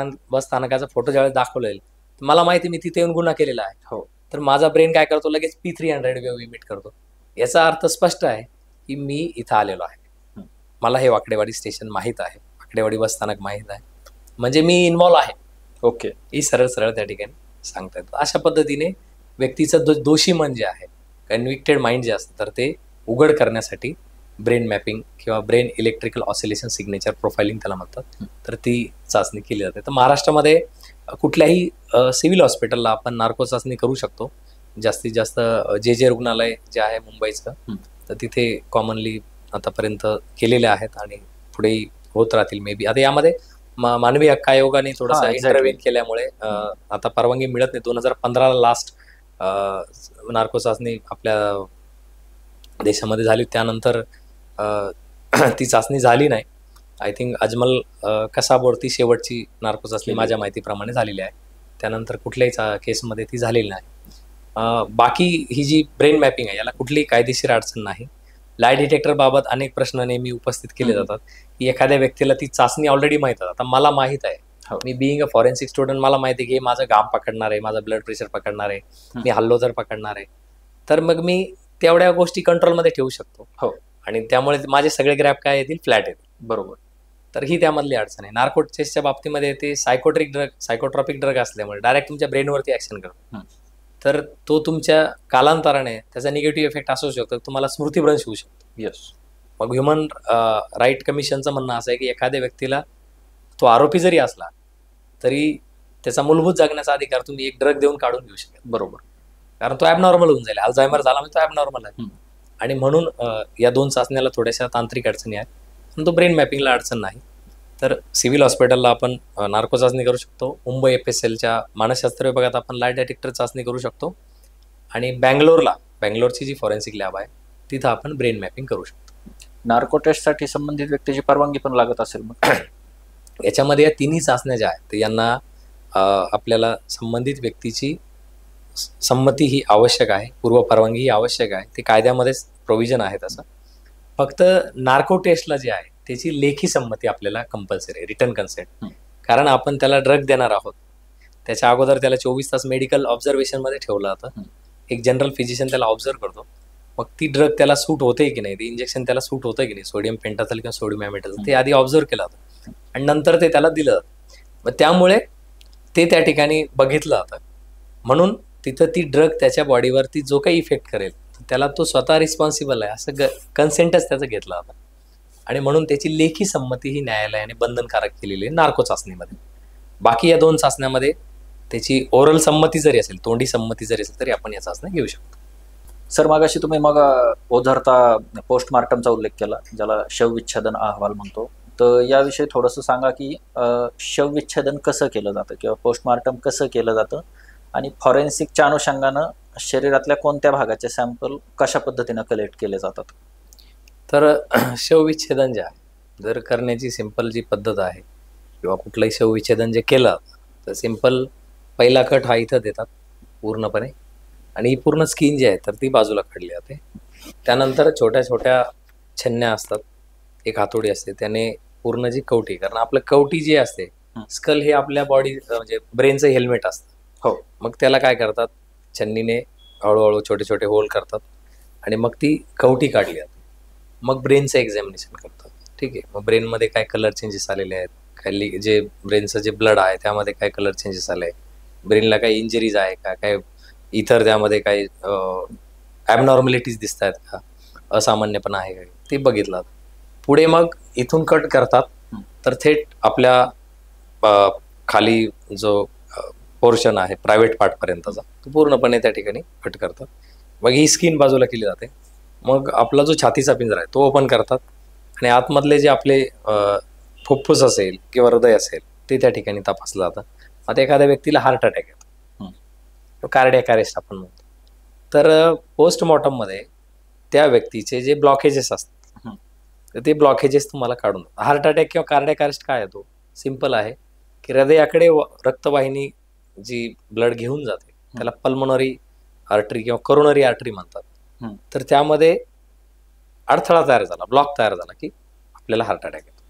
स्थानकाचा फोटो ज्यावेळेस दाखवला येईल, मला माहिती मी तिथे येऊन गुन्हा केलेला आहे. हो. तर माझा ब्रेन काय करतो, लगेच P300 वेव इमिट करतो. याचा अर्थ स्पष्ट आहे की मी इथं आलेलो आहे, मला हे वाकडेवाडी स्टेशन माहीत आहे, वाकडेवाडी बस स्थानक माहीत आहे, म्हणजे मी इन्व्हॉल्व आहे. ओके. ही सरळ सरळ त्या ठिकाणी सांगता येतं. अशा पद्धतीने व्यक्तीचं दोषी मन जे आहे, कन्व्हिक्टेड माइंड जे असतं, तर ते उघड करण्यासाठी ब्रेन मॅपिंग किंवा brain electrical oscillation signature profiling त्याला म्हणतात, तर ती चाचणी केली जाते. तर महाराष्ट्रामध्ये कुठल्याही सिव्हिल हॉस्पिटलला आपण नार्को चाचणी करू शकतो. जास्तीत जास्त जे रुग्णालय जे आहे मुंबईचं, तर तिथे कॉमनली आतापर्यंत केलेले आहेत आणि पुढेही होत राहतील मे बी. आता यामध्ये मानवी हक्क आयोगाने थोडासा इंटरव्हेन केल्यामुळे आता परवानगी मिळत नाही. 2015 लास्ट नार्को चाचणी आपल्या देशामध्ये झाली, त्यानंतर ती चाचणी झाली नाही. आय थिंक अजमल कसाबवरती शेवटची नार्को चाचणी माझ्या माहितीप्रमाणे झालेली आहे, त्यानंतर कुठल्याही केसमध्ये ती झालेली नाही. बाकी ही जी ब्रेन मॅपिंग आहे, याला कुठलीही कायदेशीर अडचण नाही. लाय डिटेक्टर बाबत अनेक प्रश्न नेहमी उपस्थित केले जातात की एखाद्या व्यक्तीला ती चाचणी ऑलरेडी माहीत आहे. आता मला माहीत आहे, मी बिईंग अ फॉरेन्सिक स्टुडंट, मला माहिती आहे की हे माझं घाम पकडणार आहे, माझं ब्लड प्रेशर पकडणार आहे, मी हल्लो तर पकडणार आहे, तर मग मी तेवढ्या गोष्टी कंट्रोलमध्ये ठेवू शकतो. हो. आणि त्यामुळे माझे सगळे ग्रॅप काय येतील, फ्लॅट येतील. बरोबर. तर ही त्यामधली अडचण आहे. नार्कोटिक्सच्या बाबतीमध्ये ते सायकोट्रॉपिक ड्रग असल्यामुळे डायरेक्ट तुमच्या ब्रेनवरती ऍक्शन करतो, तर तो तुमच्या कालांतराने त्याचा निगेटिव्ह इफेक्ट असू शकतो, तुम्हाला स्मृतिभ्रंश होऊ शकतो. येस. मग ह्युमन राईट कमिशनचं म्हणणं असं आहे की एखाद्या व्यक्तीला तो आरोपी जरी असला तरी त्याचा मूलभूत जगण्याचा अधिकार तुम्ही एक ड्रग देऊन काढून घेऊ शकता. बरोबर. कारण तो ॲबनॉर्मल होऊन जाईल, अल्झायमर झाला म्हणजे तो ॲबनॉर्मल आहे. आणि म्हणून या दोन चाचण्याला थोड्याशा तांत्रिक अडचणी आहेत, पण तो ब्रेन मॅपिंगला अडचण नाही. तर सिव्हिल हॉस्पिटलला आपण नार्को चाचणी करू शकतो, मुंबई FSLच्या मानसशास्त्र विभागात आपण लाय डिटेक्टर चाचणी करू शकतो, आणि बँगलोरची जी फॉरेन्सिक लॅब आहे तिथं आपण ब्रेन मॅपिंग करू शकतो. नार्को टेस्टसाठी संबंधित व्यक्तीची परवानगी पण लागत असेल मग? याच्यामध्ये या तिन्ही चाचण्या ज्या आहेत, यांना आपल्याला संबंधित व्यक्तीची संमती ही आवश्यक आहे, पूर्व परवानगी ही आवश्यक आहे, ते कायद्यामध्येच प्रोव्हिजन आहे तसं. फक्त नार्को टेस्टला जे आहे त्याची लेखी संमती आपल्याला कंपल्सरी आहे, रिटर्न कन्सेंट. कारण आपण त्याला ड्रग देणार आहोत, त्याच्या अगोदर त्याला 24 तास मेडिकल ऑब्झर्वेशनमध्ये ठेवलं जातं. एक जनरल फिजिशियन त्याला ऑब्झर्व करतो, मग ती ड्रग त्याला सूट होते की नाही, ते इंजेक्शन त्याला सूट होतं की नाही, सोडियम पेंटाथल किंवा सोडियम ॲमेटाझोल, ते आधी ऑब्झर्व केलं जातं आणि नंतर ते त्याला दिलं जातं. मग त्यामुळे ते त्या ठिकाणी बघितलं जातं, म्हणून तिथं ती ड्रग त्याच्या बॉडीवरती जो काही इफेक्ट करेल त्याला तो स्वतः रिस्पॉन्सिबल आहे असं कन्सेंटच त्याचं घेतलं जातं. आणि म्हणून त्याची लेखी संमती ही न्यायालयाने बंधनकारक केलेली आहे नार्को चाचणीमध्ये. बाकी या दोन चाचण्यामध्ये त्याची ओरल संमती जरी असेल, तोंडी संमती जरी असेल, तरी आपण या चाचण्या घेऊ शकतो. सर, मागाशी तुम्ही मग ओझरता पोस्टमार्टमचा उल्लेख केला, ज्याला शवविच्छेदन अहवाल म्हणतो, तर याविषयी थोडंसं सांगा की शवविच्छेदन कसं केलं जातं किंवा पोस्टमार्टम कसं केलं जातं, आणि फॉरेन्सिकच्या अनुषंगानं शरीरातल्या कोणत्या भागाचे सॅम्पल कशा पद्धतीनं कलेक्ट केले जातात? तर शवविच्छेदन जे आहे, जर करण्याची सिंपल जी पद्धत आहे किंवा कुठलंही शवविच्छेदन जे केलं तर सिंपल पहिला कट हा इथं देतात पूर्णपणे, आणि ही पूर्ण स्किन जी आहे तर ती बाजूला काढली जाते. त्यानंतर छोट्या छोट्या छन्न्या असतात, एक हातोडी असते, त्याने पूर्ण जी कवटी, कारण आपलं कवटी जी असते, स्कल हे आपल्या बॉडी म्हणजे ब्रेनचं हेल्मेट असतं. हो. मग त्याला काय करतात, छन्नीने हळूहळू छोटे छोटे होल करतात आणि मग ती कवटी काढली जाते. मग ब्रेनचं एक्झामिनेशन करतात. ठीक आहे, मग ब्रेनमध्ये काय कलर चेंजेस आलेले आहेत, काही जे ब्रेनचं जे ब्लड आहे त्यामध्ये काय कलर चेंजेस आले आहे, ब्रेनला काही इंजरीज आहे का, काय इतर त्यामध्ये काही ॲबनॉर्मॅलिटीज दिसत आहेत का, असामान्यपणा आहे का, ते बघितलं. पुढे मग इथून कट करतात तर थेट आपल्या खाली जो पोर्शन आहे प्रायव्हेट पार्टपर्यंतचा तो पूर्णपणे त्या ठिकाणी कट करतात. मग ही स्किन बाजूला केली जाते. मग आपला जो छातीचा पिंजरा आहे तो ओपन करतात आणि आतमधले जे आपले फुफ्फुस असेल किंवा हृदय असेल ते त्या ठिकाणी तपासलं जातं. आता एखाद्या व्यक्तीला हार्ट अटॅक येतो, कार्डियाक अरेस्ट आपण म्हणतो, तर पोस्टमॉर्टममध्ये त्या व्यक्तीचे जे ब्लॉकेजेस असतात तर ते ब्लॉकेजेस तुम्हाला काढून. हार्ट अटॅक किंवा कार्डियाक अरेस्ट काय येतो, सिम्पल आहे की हृदयाकडे रक्तवाहिनी जी ब्लड घेऊन जाते त्याला पल्मोनरी आर्टरी किंवा करोनरी आर्टरी म्हणतात. तर त्यामध्ये अडथळा तयार झाला, ब्लॉक तयार झाला की आपल्याला हार्ट अटॅक येतो.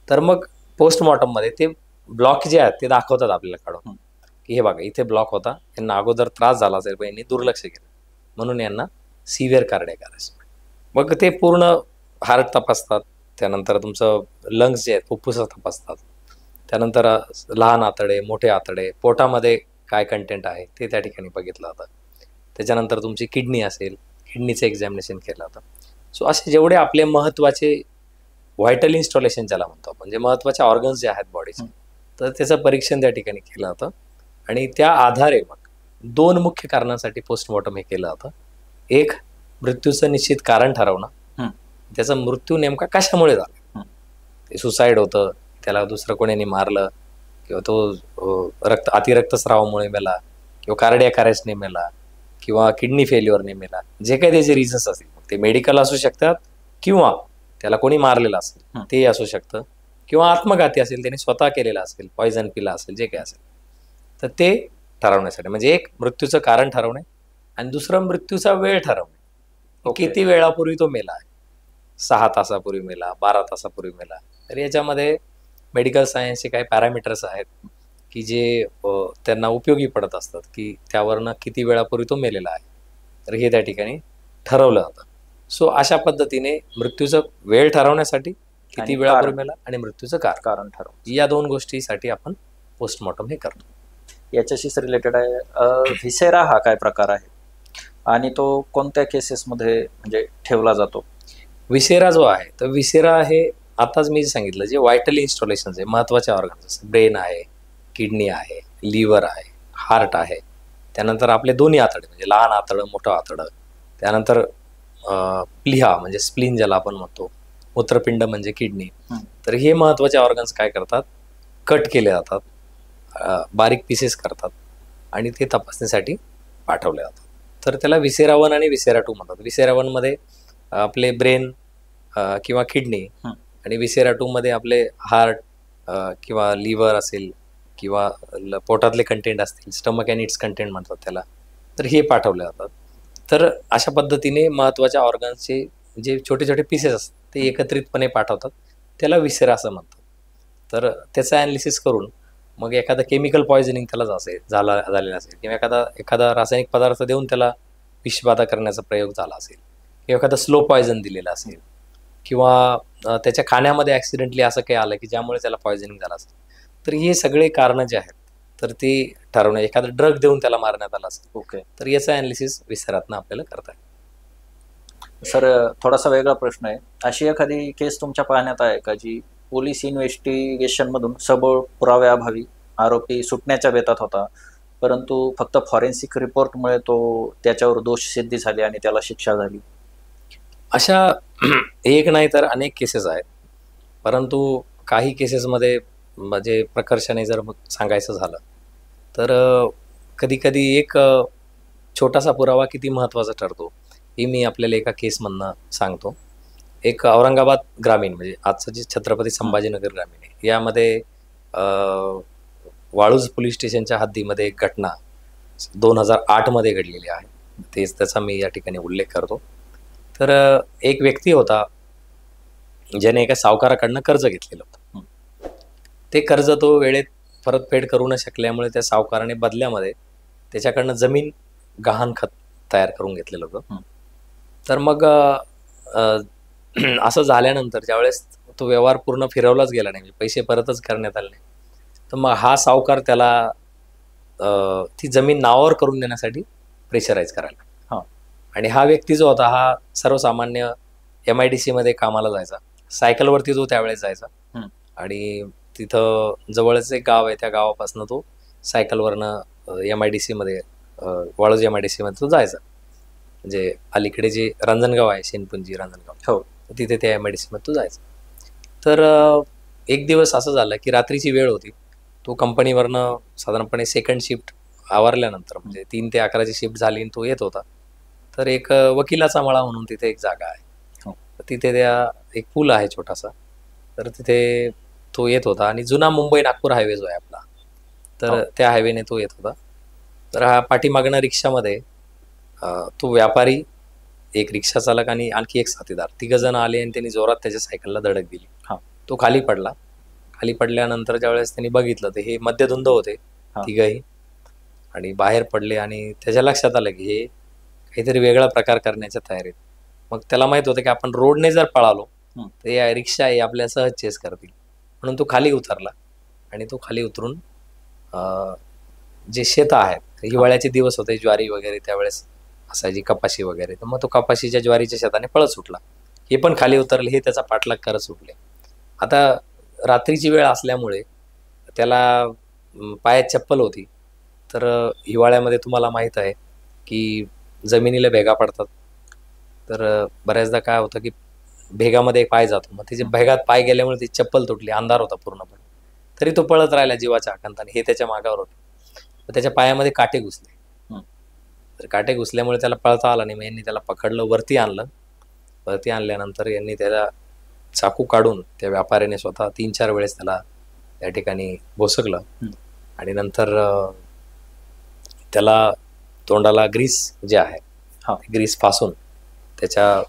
तर मग पोस्टमॉर्टममध्ये ते ब्लॉक जे आहेत ते दाखवतात आपल्याला काढून की हे बघा इथे ब्लॉक होता, यांना अगोदर त्रास झाला असेल पण यांनी दुर्लक्ष केलं म्हणून यांना सिव्हिअर कार्डियाक अरेस्ट. मग ते पूर्ण हार्ट तपासतात, त्यानंतर तुमचं लंग्स जे आहेत फुफ्फुस तपासतात, त्यानंतर लहान आतडे, मोठे आतडे, पोटामध्ये काय कंटेंट आहे ते त्या ठिकाणी बघितलं जातं. त्याच्यानंतर तुमची किडनी असेल, किडनीचं एक्झामिनेशन केलं जातं. सो असे जेवढे आपले महत्त्वाचे व्हायटल इन्स्टॉलेशन ज्याला म्हणतो आपण, म्हणजे महत्त्वाचे ऑर्गन्स जे आहेत बॉडीचे, तर त्याचं परीक्षण त्या ठिकाणी केलं जातं. आणि त्या आधारे मग 2 मुख्य कारणांसाठी पोस्टमॉर्टम हे केलं जातं. एक, मृत्यूचं निश्चित कारण ठरवणं, त्याचा मृत्यू नेमका कशामुळे झाला, ते सुसाईड होतं, त्याला दुसरं कोणी मारलं, किंवा तो अतिरक्तस्रावामुळे मेला, किंवा कार्डियाक अरेस्टने मेला, किंवा किडनी फेल्युअरने मेला, जे काही त्याचे रिझन्स असतील ते मेडिकल असू शकतात, किंवा त्याला कोणी मारलेलं असेल ते असू शकतं, किंवा आत्मघाती असेल, त्याने स्वतः केलेला असेल, पॉयझन पिला असेल, जे काही असेल. तर ते ठरवण्यासाठी म्हणजे एक मृत्यूचं कारण ठरवणे आणि दुसरं मृत्यूचा वेळ ठरवणे. किती वेळापूर्वी तो मेला आहे, 6 तासापूर्वी मेला, 12 तासापूर्वी मेला. तर याच्यामध्ये मेडिकल सायन्सचे काही पॅरामीटर्स आहेत की जे त्यांना उपयोगी पडत असतात की त्यावरनं किती वेळापूर्वी तो मेलेला आहे, तर हे त्या ठिकाणी ठरवलं जातं. सो अशा पद्धतीने मृत्यूचं वेळ ठरवण्यासाठी, किती वेळापूर्वी मेला आणि मृत्यूचं कारण ठरवणं, या 2 गोष्टीसाठी आपण पोस्टमॉर्टम हे करतो. याच्याशीच रिलेटेड आहे, व्हिसेरा हा काय प्रकार आहे आणि तो कोणत्या केसेसमध्ये म्हणजे ठेवला जातो? व्हिसेरा जो आहे तर व्हिसेरा हे आताच मी सांगितलं जे व्हायटल इन्स्टॉलेशन्स आहे, महत्त्वाचे ऑर्गन्स, ब्रेन आहे, किडनी आहे, लिव्हर आहे, हार्ट आहे, त्यानंतर आपले दोन्ही आतडे म्हणजे लहान आतडं, मोठं आतडं, त्यानंतर प्लिहा म्हणजे स्प्लीन ज्याला आपण म्हणतो, मूत्रपिंड म्हणजे किडनी. तर हे महत्त्वाचे ऑर्गन्स काय करतात, कट केले जातात, बारीक पीसेस करतात आणि ते तपासणीसाठी पाठवले जातात. तर त्याला व्हिसेरा 1 आणि व्हिसेरा 2 म्हणतात. व्हिसेरा 1 मध्ये आपले ब्रेन किंवा किडनी, आणि व्हिसेरा 2 मध्ये आपले हार्ट किंवा लिव्हर असेल, किंवा पोटातले कंटेंट असतील, स्टमक अँड इट्स कंटेंट म्हणतात त्याला, तर हे पाठवले जातात. तर अशा पद्धतीने महत्त्वाच्या ऑर्गन्सचे जे छोटे छोटे पीसेस असतात ते एकत्रितपणे पाठवतात, त्याला व्हिसेरा असं म्हणतात. तर त्याचं ॲनालिसिस करून मग एखादा केमिकल पॉयझनिंग त्याला झालेला असेल, किंवा एखादा रासायनिक पदार्थ देऊन त्याला विषबाधा करण्याचा प्रयोग झाला असेल, किंवा एखादा स्लो पॉयझन दिलेला असेल, किंवा त्याच्या खाण्यामध्ये ॲक्सिडेंटली असं काही आलं की ज्यामुळे त्याला पॉयझनिंग झालं असेल, तर हे सगळे कारणं जे आहेत तर ते ठरवणं, एखादा ड्रग देऊन त्याला मारण्यात आला असेल, तर याचं ॲनालिसिस व्हिसेरातनं आपल्याला करता येईल. सर, थोडासा वेगळा प्रश्न आहे, अशी एखादी केस तुमच्या पाहण्यात आहे का जी पोलीस इन्व्हेस्टिगेशन मधून सबळ पुराव्याअभावी आरोपी सुटण्याच्या बेतात होता, परंतु फक्त फॉरेन्सिक रिपोर्टमुळे त्याच्यावर दोष सिद्धी झाली आणि त्याला शिक्षा झाली? अशा एक नाही तर अनेक केसेस आहेत, परंतु काही केसेसमध्ये म्हणजे प्रकर्षाने जर मग सांगायचं झालं तर कधी कधी एक छोटासा पुरावा किती महत्त्वाचा ठरतो हे मी आपल्याला एका केसमधनं सांगतो. एक औरंगाबाद ग्रामीण म्हणजे आजचं जे छत्रपती संभाजीनगर ग्रामीण आहे, यामध्ये वाळूज पोलीस स्टेशनच्या हद्दीमध्ये एक घटना 2008 मध्ये घडलेली आहे. त्याचा मी या ठिकाणी उल्लेख करतो. तर एक व्यक्ती होता ज्याने एका सावकाराकडनं कर्ज घेतलेलं होतं. ते कर्ज तो वेळेत परतफेड करू न शकल्यामुळे त्या सावकाराने बदल्यामध्ये त्याच्याकडनं जमीन गहाणखत तयार करून घेतलेलं होतं. तर मग असं झाल्यानंतर ज्यावेळेस तो व्यवहार पूर्ण फिरवलाच गेला नाही, पैसे परतच करण्यात आले नाही, तर मग हा सावकार त्याला ती जमीन नावावर करून देण्यासाठी प्रेशराईज करायला. हा. आणि हा व्यक्ती जो होता हा सर्वसामान्य MIDC मध्ये कामाला जायचा, सायकलवरती तो त्यावेळेस जायचा. आणि तिथं जवळच एक गाव आहे, त्या गावापासून तो सायकलवरनं MIDC मध्ये वाळूज MIDC मध्ये तो जायचा. म्हणजे अलीकडे जे रांजणगाव आहे, शेनपुंजी रांजणगाव, हो, तिथे त्या MIDC मध्ये तो जायचा. तर एक दिवस असं झालं की रात्रीची वेळ होती, तो कंपनीवरनं साधारणपणे सेकंड शिफ्ट आवरल्यानंतर, म्हणजे 3 ते 11ची शिफ्ट झाली आणि तो येत होता. तर एक वकिलाचा मळा म्हणून तिथे एक जागा आहे. तिथे त्या एक पूल आहे छोटासा, तर तिथे तो येत होता. आणि जुना मुंबई नागपूर हायवे जो आहे आपला, तर त्या हायवेने तो येत होता. तर हा पाठीमागणं रिक्षामध्ये तो व्यापारी, एक रिक्षा चालक आणि आणखी एक साथीदार, 3 जण आले आणि त्यांनी जोरात त्याच्या सायकलला धडक दिली. तो खाली पडला. खाली पडल्यानंतर ज्यावेळेस त्यांनी बघितलं तर हे मद्यधुंद होते तिघही, आणि बाहेर पडले. आणि त्याच्या लक्षात आलं की हे काहीतरी वेगळा प्रकार करण्याच्या तयारीत. मग त्याला माहित होतं की आपण रोडने जर पळालो तर या रिक्षा आहे आपल्या सहज चेस करतील, म्हणून तो खाली उतरला. आणि तो खाली उतरून जे शेतं आहेत, हिवाळ्याचे दिवस होते, ज्वारी वगैरे त्यावेळेस असायची, कपाशी वगैरे, तर मग तो कपाशीच्या ज्वारीच्या शेताने पळत सुटला. हे पण खाली उतरले, हे त्याचा पाठलाग करत सुटले. आता रात्रीची वेळ असल्यामुळे त्याला पायात चप्पल होती. तर हिवाळ्यामध्ये तुम्हाला माहीत आहे की जमिनीला भेगा पडतात. तर बऱ्याचदा काय होतं की भेगामध्ये एक पाय जातो, मग त्याच्या भेगात पाय गेल्यामुळे ती चप्पल तुटली, अंधार होता पूर्णपणे. तरी तो पळत राहिला जीवाच्या आकांताने, हे त्याच्या मागावर होतं. त्याच्या पायामध्ये काटे घुसले. तर काटे घुसल्यामुळे त्याला पळता आला नाही. मग यांनी त्याला पकडलं, वरती आणलं. वरती आणल्यानंतर यांनी त्याला चाकू काढून त्या व्यापाऱ्याने स्वतः 3-4 वेळेस त्याला त्या ठिकाणी भोसकलं. आणि नंतर त्याला तोंडाला ग्रीस जे आहे, ग्रीस फासून त्याच्या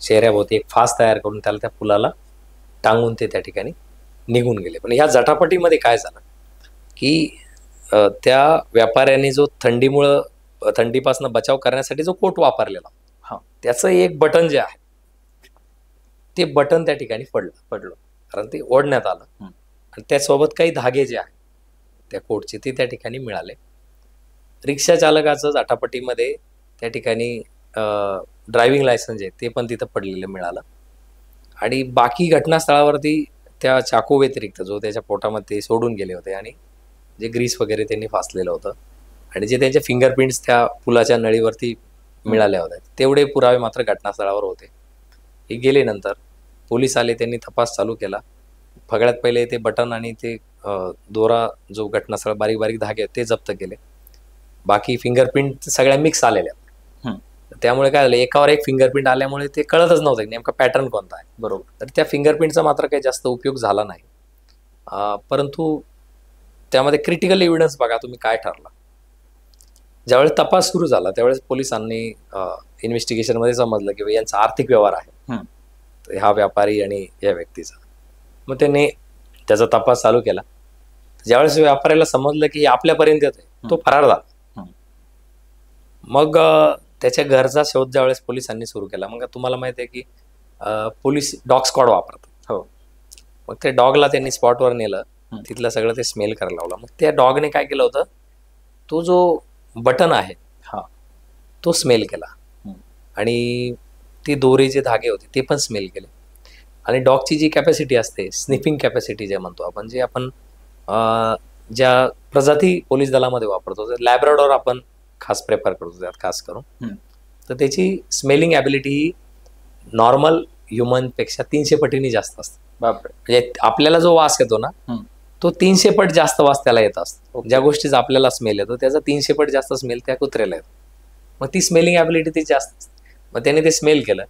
चेहऱ्याभोवती एक फास तयार करून त्याला त्या पुलाला टांगून ते त्या ठिकाणी निघून गेले. पण ह्या जटापटीमध्ये काय झालं की त्या व्यापाऱ्याने जो थंडीपासून बचाव करण्यासाठी जो कोट वापरलेला, त्याचं एक बटन जे आहे ते बटन त्या ठिकाणी पडलं, कारण ते ओढण्यात आलं. आणि त्यासोबत काही धागे जे आहेत त्या कोटचे ते त्या ठिकाणी मिळाले. रिक्षा चालकाचं जटापटीमध्ये त्या ठिकाणी ड्रायव्हिंग लायसन्स आहे ते पण तिथं पडलेलं मिळालं. आणि बाकी घटनास्थळावरती त्या चाकू व्यतिरिक्त जो त्याच्या पोटामध्ये सोडून गेले होते, आणि जे ग्रीस वगैरे त्यांनी फासलेलं होतं, आणि जे त्यांचे फिंगरप्रिंट्स त्या पुलाच्या नळीवरती मिळाल्या होत्या, तेवढे पुरावे मात्र घटनास्थळावर होते. हे गेले. नंतर पोलीस आले, त्यांनी तपास चालू केला. सगळ्यात पहिले ते बटन आणि ते दोरा जो घटनास्थळ बारीक बारीक धागे ते जप्त केले. बाकी फिंगरप्रिंट सगळ्या मिक्स आलेल्या. त्यामुळे काय झालं, एकावर एक फिंगरप्रिंट आल्यामुळे ते कळतच नव्हतं नेमका पॅटर्न कोणता आहे. बरोबर. तर त्या फिंगरप्रिंटचा मात्र काही जास्त उपयोग झाला नाही. परंतु त्यामध्ये क्रिटिकल एव्हिडन्स बघा तुम्ही काय ठरला. ज्यावेळेस तपास सुरू झाला त्यावेळेस पोलिसांनी इन्व्हेस्टिगेशनमध्ये समजलं की यांचा आर्थिक व्यवहार आहे, हा व्यापारी आणि या व्यक्तीचा. मग त्यांनी त्याचा तपास चालू केला. ज्यावेळेस व्यापाऱ्याला समजलं की आपल्यापर्यंत येतोय, तो फरार झाला. मग त्याच्या घरचा शोध ज्यावेळेस पोलिसांनी सुरू केला, मग तुम्हाला माहिती आहे की पोलीस डॉग स्क्वॉड वापरतात. मग त्या डॉगला त्यांनी स्पॉटवर नेलं, तिथलं सगळं ते स्मेल करायला लावलं. मग त्या डॉगने काय केलं होतं, तो जो बटन आहे तो स्मेल केला, आणि ते दोरीचे धागे होते ते पण स्मेल केले. आणि डॉगची जी कॅपॅसिटी असते, स्निफिंग कॅपॅसिटी जे म्हणतो आपण, जे आपण ज्या प्रजाती पोलीस दलामध्ये वापरतो, लॅब्राडोर आपण खास प्रेफर करतो त्यात खास करून, तर त्याची स्मेलिंग ॲबिलिटी ही नॉर्मल ह्युमनपेक्षा 300 पटीने जास्त असते. म्हणजे आपल्याला जो वास येतो ना, तो 300 पट जास्त वास त्याला येत असतो. ज्या गोष्टीचा आपल्याला स्मेल येतो त्याचा 300 पट जास्त स्मेल त्या कुत्र्याला येतो. मग ती स्मेलिंग ॲबिलिटी ती जास्त असते. मग त्याने ते स्मेल केलं,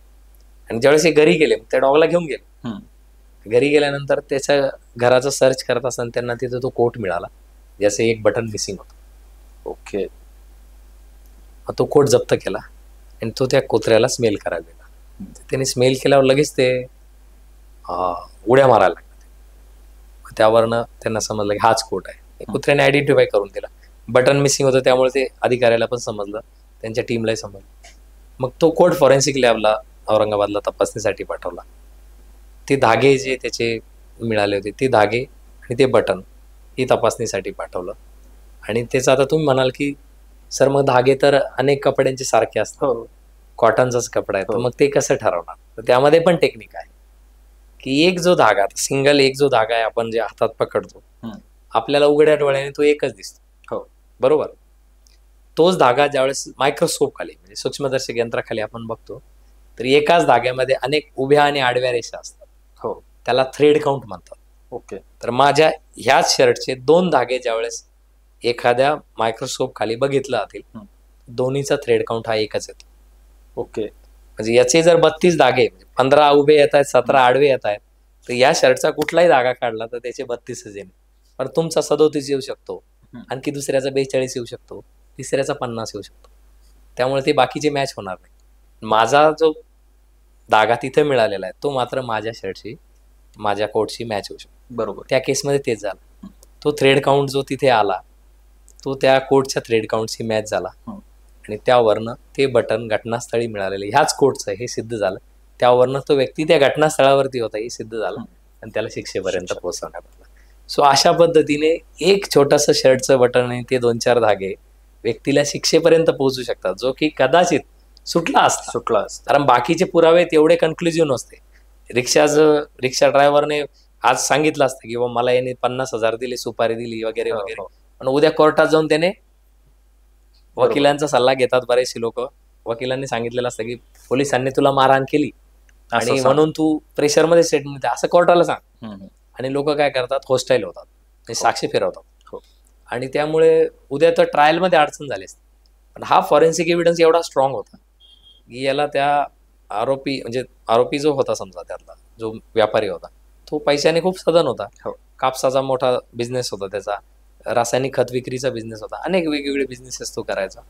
आणि ज्यावेळेस हे घरी गेले त्या डॉगला घेऊन गेले. घरी गेल्यानंतर त्याच्या घराचं सर्च करत असताना त्यांना तिथं तो कोट मिळाला, ज्याचं एक बटन मिसिंग होतं. ओके. मग तो कोट जप्त केला आणि तो त्या कुत्र्याला स्मेल करायला दिला. त्याने स्मेल केल्यावर लगेच ते उड्या मारायला लागला. त्यावरनं त्यांना समजलं की हाच कोट आहे. कुत्र्याने आयडेंटिफाय करून दिला. बटन मिसिंग होतं त्यामुळे ते अधिकाऱ्याला पण समजलं, त्यांच्या टीमलाही समजलं. मग तो कोट फॉरेन्सिक लॅबला औरंगाबादला तपासणीसाठी पाठवला. ते धागे जे त्याचे मिळाले होते, ते धागे आणि ते बटन ही तपासणीसाठी पाठवलं. आणि त्याचं आता तुम्ही म्हणाल की सर मग धागे तर अनेक कपड्यांचे सारखे असतात, हो कॉटनचाच कपडा आहे, तर हो. मग ते कसं ठरवणार? तर त्यामध्ये पण टेक्निक आहे की एक जो धागा, सिंगल एक जो धागा आहे आपण जे हातात पकडतो, हम्म. आपल्याला उघड्या डोळ्याने तो एकच दिसतो, हो बरोबर. तोच धागा ज्यावेळेस मायक्रोस्कोप खाली म्हणजे सूक्ष्मदर्शक यंत्राखाली आपण बघतो, तर एकाच धाग्यामध्ये अनेक उभ्या आणि आडव्या रेषा असतात, हो. त्याला थ्रेड काउंट म्हणतात. ओके. तर माझ्या ह्याच शर्टचे 2 धागे ज्यावेळेस एखाद्या मायक्रोस्कोप खाली बघितलं जातील, दोन्हीचा थ्रेड काउंट हा एकच येतो. ओके. म्हणजे याचे जर 32 धागे, 15 उभे येत आहेत, 17 आडवे येत आहेत, तर या शर्टचा कुठलाही धागा काढला तर त्याचे 32च येईल. पण तुमचा 37 येऊ शकतो, आणखी दुसऱ्याचा 42 येऊ शकतो, तिसऱ्याचा 50 येऊ शकतो. त्यामुळे ते बाकीचे मॅच होणार नाही. माझा जो धागा तिथे मिळालेला आहे तो मात्र माझ्या शर्टशी, माझ्या कोटशी मॅच होऊ शकतो. बरोबर. त्या केसमध्ये तेच झालं. तो थ्रेड काउंट जो तिथे आला तो त्या कोटच्या थ्रेड काउंटशी मॅच झाला आणि त्यावरनं ते बटन घटनास्थळी मिळालेले ह्याच कोटचं हे सिद्ध झालं. त्यावरनं तो व्यक्ती त्या घटनास्थळावरती होता हे सिद्ध झालं आणि त्याला शिक्षेपर्यंत पोहोचवण्यात आलं. सो अशा पद्धतीने एक छोटंसं शर्टचं बटन आणि ते 2-4 धागे व्यक्तीला शिक्षेपर्यंत पोहोचू शकतात, जो की कदाचित सुटला असता. कारण बाकीचे पुरावे तेवढे कन्क्लुझिव्ह नसते. रिक्षा ड्रायव्हरने आज सांगितलं असतं की मला याने 50,000 दिले, सुपारी दिली वगैरे वगैरे, पण उद्या कोर्टात जाऊन त्याने वकिलांचा सल्ला घेतात बरेचसे लोक. वकिलांनी सांगितलेलं असतं की पोलिसांनी तुला मारहाण केली आणि म्हणून तू प्रेशरमध्ये स्टेटमेंट द्या असं कोर्टाला सांग. आणि लोक काय करतात, होस्टाईल होतात, साक्षी फिरवतात आणि त्यामुळे उद्या तर ट्रायलमध्ये अडचण झाली असते. पण हा फॉरेन्सिक एव्हिडन्स एवढा स्ट्रॉंग होता की याला त्या आरोपी जो होता समजा, त्यातला जो व्यापारी होता तो पैशाने खूप सधन होता. कापसाचा मोठा बिझनेस होता त्याचा, रासायनिक खत विक्रीचा बिझनेस होता, अनेक वेगवेगळे बिझनेसेस तो करायचा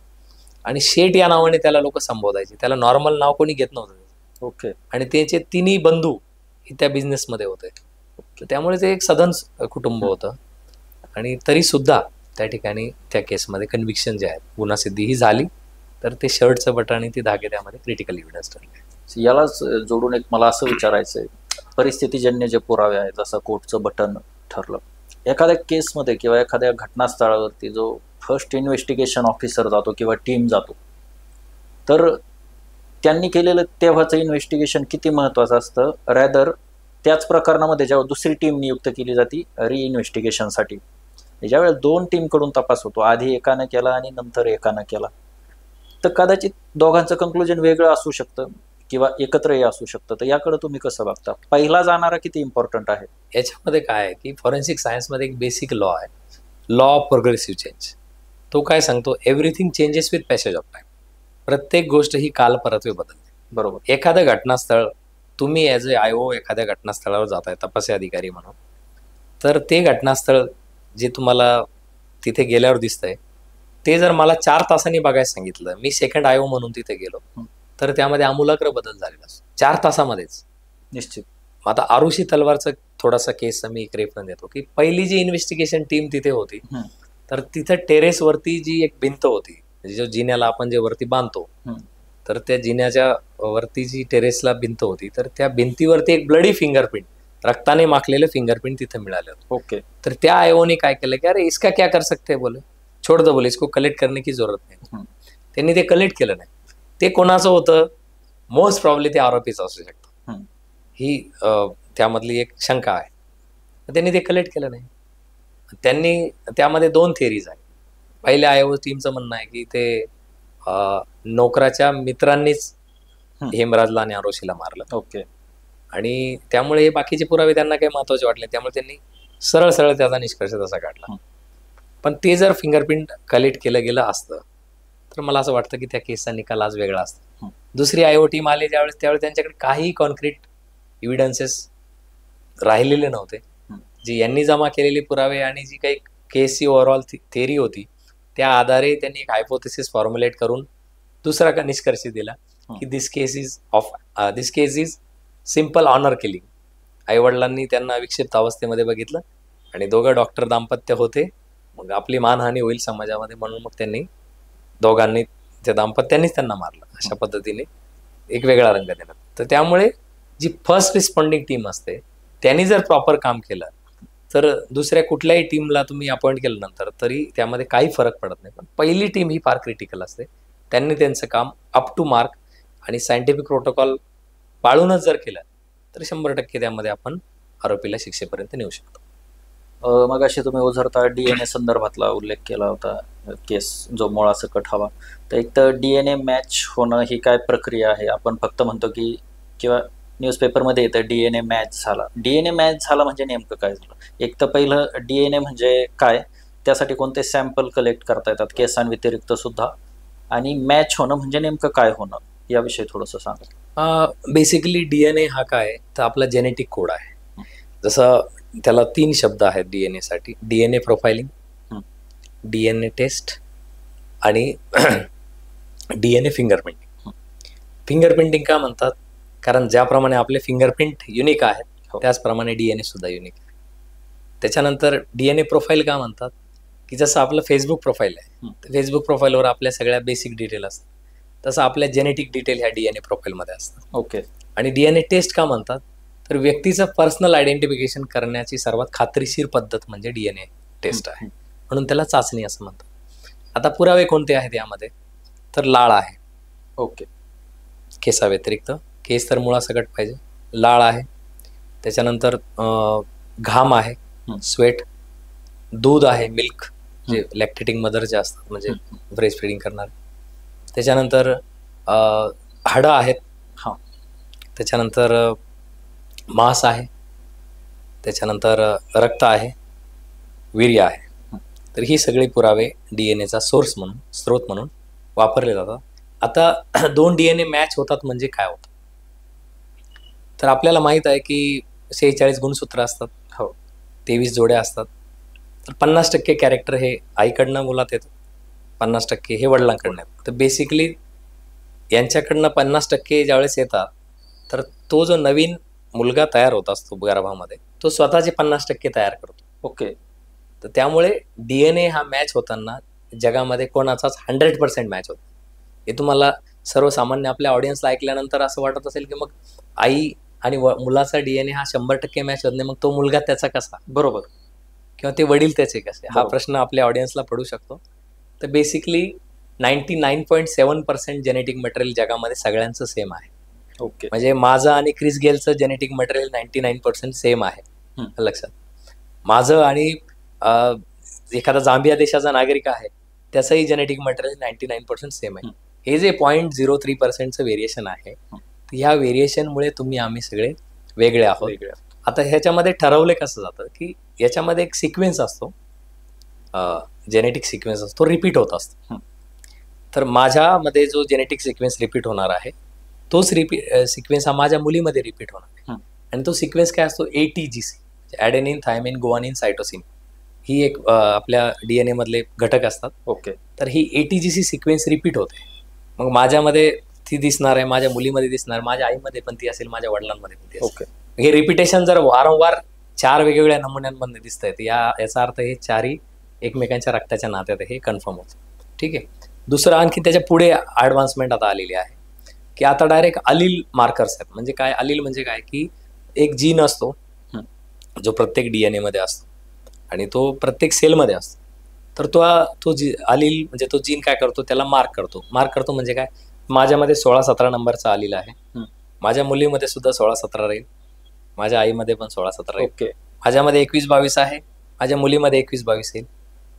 आणि शेठ या नावाने त्याला लोक संबोधायचे. त्याला नॉर्मल नाव कोणी घेत नव्हतं. ओके. आणि त्याचे तिन्ही बंधू हे त्या बिझनेसमध्ये होते. त्यामुळे ते एक सधन कुटुंब होतं आणि तरी सुद्धा त्या ठिकाणी त्या केसमध्ये कन्व्हिक्शन जे आहेत, गुन्हासिद्धी ही झाली. तर ते शर्टचं बटन आणि ती धागे त्यामध्ये क्रिटिकल एव्हिडन्स ठरले. यालाच जोडून एक मला असं विचारायचं आहे, परिस्थितीजन्य जे पुरावे आहेत, जसं कोर्टचं बटन ठरलं, एखाद्या केसमध्ये किंवा एखाद्या घटनास्थळावरती जो फर्स्ट इन्व्हेस्टिगेशन ऑफिसर जातो किंवा टीम जातो, तर त्यांनी केलेलं तेव्हाचं इन्व्हेस्टिगेशन किती महत्त्वाचं असतं, रॅदर त्याच प्रकरणामध्ये जेव्हा दुसरी टीम नियुक्त केली जाते रिइन्व्हेस्टिगेशनसाठी, ज्यावेळेस 2 टीमकडून तपास होतो, आधी एकानं केला आणि नंतर एकानं केला, तर कदाचित दोघांचं कन्क्लुजन वेगळं असू शकतं किंवा एकत्रही असू शकतं. तर याकडे तुम्ही कसं बघता? पहिला जाणारा किती इम्पॉर्टंट आहे? याच्यामध्ये काय आहे की फॉरेन्सिक सायन्समध्ये एक बेसिक लॉ आहे, लॉ ऑफ प्रोग्रेसिव्ह चेंज. तो काय सांगतो, everything changes with passage of time. प्रत्येक गोष्ट ही काल परत्वे बदलते. बरोबर. एखादं घटनास्थळ तुम्ही ॲज अ IO एखाद्या घटनास्थळावर जाताय तपासी अधिकारी म्हणून, तर ते घटनास्थळ जे तुम्हाला तिथे गेल्यावर दिसतंय ते जर मला 4 तासांनी बघायला सांगितलं, मी सेकंड IO म्हणून तिथे गेलो, तर त्यामध्ये आमूलाग्र बदल झालेला असतो 4 तासामध्येच. निश्चित. आता आरुषी तलवारचं थोडासा केसचा मी एक रेफरन्स देतो की पहिली जी इन्व्हेस्टिगेशन टीम तिथे होती, तर तिथं टेरेसवरती जी एक भिंत होती, जो जिन्याला आपण जे वरती बांधतो, तर त्या जिन्याच्या वरती जी टेरेसला भिंत होती, तर त्या भिंतीवरती एक ब्लडी फिंगरप्रिंट, रक्ताने माखलेलं फिंगरप्रिंट तिथे मिळाले होते. ओके. तर त्या IOने काय केलं की अरे इसका क्या कर सकते हैं, बोले छोड़ दो, बोले इसको कलेक्ट करने की जरूरत नाही. त्यांनी ते कलेक्ट केलं नाही. ते कोणाचं होतं, मोस्ट प्रॉब्ली ते आरोपीचं असू शकतं, ही त्यामधली एक शंका आहे. त्यांनी ते कलेक्ट केलं नाही. त्यांनी त्यामध्ये 2 थिअरीज आहे. पहिल्या IO टीमचं म्हणणं आहे की ते नोकराच्या मित्रांनीच हेमराजला आणि आरुषीला मारलं. ओके. आणि त्यामुळे हे बाकीचे पुरावे त्यांना काही महत्वाचे वाटले, त्यामुळे त्यांनी सरळ सरळ त्याचा निष्कर्ष तसा काढला. पण ते जर फिंगरप्रिंट कलेक्ट केलं गेलं असतं तर मला असं वाटतं की त्या केसचा निकाल आज वेगळा असतो. दुसरी IO टीम आली त्यावेळेस त्यांच्याकडे काही कॉन्क्रीट इव्हिडन्सेस राहिलेले नव्हते. जी यांनी जमा केलेले पुरावे आणि जी काही केसची ओव्हरऑल थिअरी होती, त्या आधारे त्यांनी एक हायपोथेसिस फॉर्म्युलेट करून दुसरा का निष्कर्ष दिला की दिस केस इज सिम्पल ऑनर किलिंग. आईवडिलांनी त्यांना विक्षिप्त अवस्थेमध्ये बघितलं आणि दोघं डॉक्टर दाम्पत्य होते, मग आपली मानहानी होईल समाजामध्ये म्हणून मग त्यांनी दोघांनी त्या दाम्पत्यांनीच त्यांना मारलं. अशा पद्धतीने एक वेगळा रंग देण्यात. तर त्यामुळे जी फर्स्ट रिस्पॉन्डिंग टीम असते त्यांनी जर प्रॉपर काम केलं तर दुसऱ्या कुठल्याही टीमला तुम्ही अपॉइंट केल्यानंतर तरी त्यामध्ये काही फरक पडत नाही. पण पहिली टीम ही फार क्रिटिकल असते. त्यांनी त्यांचं काम अप टू मार्क आणि सायंटिफिक प्रोटोकॉल पाळूनच जर केलं तर 100% त्यामध्ये आपण आरोपीला शिक्षेपर्यंत नेऊ शकतो. मग अशी तुम्ही ओझरता डीएनए संदर्भातला उल्लेख केला होता, केस जो मुळासकट हवा. तर एक तर डीएनए मॅच होणं ही काय प्रक्रिया आहे? आपण फक्त म्हणतो की किंवा न्यूजपेपरमध्ये येतं डीएनए मॅच झाला. डीएनए मॅच झाला म्हणजे नेमकं काय झालं? एक तर पहिलं डीएनए म्हणजे काय, त्यासाठी कोणते सॅम्पल कलेक्ट करता येतात केसांव्यतिरिक्त सुद्धा, आणि मॅच होणं म्हणजे नेमकं काय होणं याविषयी थोडंसं सांगा. बेसिकली डीएनए हा काय तर आपला जेनेटिक कोड आहे. जसं त्याला 3 शब्द आहेत डीएनए साठी: डीएनए प्रोफाइलिंग, डीएनए टेस्ट आणि डीएनए फिंगरप्रिंटिंग. फिंगरप्रिंटिंग का म्हणतात? कारण ज्याप्रमाणे आपले फिंगरप्रिंट युनिक आहेत त्याचप्रमाणे डीएनए सुद्धा युनिक आहे. त्याच्यानंतर डीएनए प्रोफाईल का म्हणतात? की जसं आपलं फेसबुक प्रोफाईल आहे, फेसबुक प्रोफाईलवर आपल्या सगळ्या बेसिक डिटेल असतात, तसं आपल्या जेनेटिक डिटेल ह्या डीएनए प्रोफाईलमध्ये असतात. ओके. आणि डीएनए टेस्ट का म्हणतात? तर व्यक्तीचं पर्सनल आयडेंटिफिकेशन करण्याची सर्वात खात्रीशीर पद्धत म्हणजे डीएनए टेस्ट आहे, म्हणून त्याला चाचणी असं म्हणतात. आता पुरावे कोणते आहेत यामध्ये? तर लाळ आहे. ओके. केसा व्यतिरिक्त, केस तर मुळासकट पाहिजे, लाळ आहे, त्याच्यानंतर घाम आहे, स्वेट, दूध आहे, मिल्क जे लॅक्टेटिंग मदर जे असतात म्हणजे ब्रेस्ट फीडिंग करणारे, त्याच्यानंतर हाडं आहेत, त्याच्यानंतर मांस आहे, त्याच्यानंतर रक्त आहे, वीर्य आहे. तर ही सगळी पुरावे डीएनएचा सोर्स म्हणून, स्रोत म्हणून वापरले जातात. आता 2 डीएनए मॅच होतात म्हणजे काय होतं? तर आपल्याला माहित आहे की 46 गुणसूत्र असतात, 23 जोड्या असतात. तर 50% कॅरेक्टर हे आईकडनं मुलात येतं, 50% हे वडिलांकडनं येतं. तर बेसिकली यांच्याकडनं 50% ज्यावेळेस येतात तर तो जो नवीन मुलगा तयार होत असतो गर्भामध्ये तो स्वतःचे 50% तयार करतो. ओके. तर त्यामुळे डीएनए हा मॅच होताना जगामध्ये कोणाचाच 100% मॅच होतो. हे तुम्हाला सर्वसामान्य आपल्या ऑडियन्सला ऐकल्यानंतर असं वाटत असेल की मग आई आणि मुलाचा डीएनए हा 100% मॅच होत नाही, मग तो मुलगा त्याचा कसा? बरोबर. किंवा ते वडील त्याचे कसे? हा प्रश्न आपल्या ऑडियन्सला पडू शकतो. तर बेसिकली 99.7% जेनेटिक मटेरियल जगामध्ये सगळ्यांचं सेम आहे. ओके. म्हणजे माझं आणि क्रिस गेलचं जेनेटिक मटेरियल 99% सेम आहे. लक्षात, माझं आणि एखादा जांबिया देशाचा नागरिक आहे त्याचंही जेनेटिक मटेरियल 99% सेम आहे. हे जे 0.03%चं व्हेरिएशन आहे, ह्या व्हेरिएशनमुळे आम्ही सगळे वेगळे आहोत. आता ह्याच्यामध्ये ठरवले कसं जातं की याच्यामध्ये एक सिक्वेन्स असतो, जेनेटिक सिक्वेन्स असतो, रिपीट होत असतो. तर माझ्यामध्ये जो जेनेटिक सिक्वेन्स रिपीट होणार आहे तोच सिक्वेन्स हा माझ्या मुलीमध्ये रिपीट होणार आहे. आणि तो सिक्वेन्स काय असतो? ATGC, adenine, thymine, guanine, cytosine. ही एक आपल्या डीएनए मधले घटक असतात. ओके. तर ही ATGC सिक्वेन्स रिपीट होते. मग माझ्यामध्ये ती दिसणार आहे, माझ्या मुलीमध्ये दिसणार, माझ्या आईमध्ये पण ती असेल, माझ्या वडिलांमध्ये पण ती असेल. ओके. हे रिपिटेशन जर वारंवार 4 वेगवेगळ्या नमुन्यांमध्ये दिसत आहेत, याचा अर्थ हे 4ही एकमेकांच्या रक्ताच्या नात्यात हे कन्फर्म होतं. ठीक आहे. दुसरं आणखी त्याच्या पुढे ॲडव्हान्समेंट आता आलेली आहे की आता डायरेक्ट अलील मार्कर्स आहेत. म्हणजे काय अलील म्हणजे काय की एक जीन असतो जो प्रत्येक डीएनए मध्ये असतो आणि तो प्रत्येक सेलमध्ये असतो. तर तो अलील म्हणजे तो जीन काय करतो? त्याला मार्क करतो म्हणजे काय? माझ्यामध्ये 16-17 नंबरचा अलील आहे, माझ्या मुलीमध्ये सुद्धा 16-17 राहील, माझ्या आईमध्ये पण 16-17 राहील. ओके. माझ्यामध्ये 21-22 आहे, माझ्या मुलीमध्ये 21-22 येईल,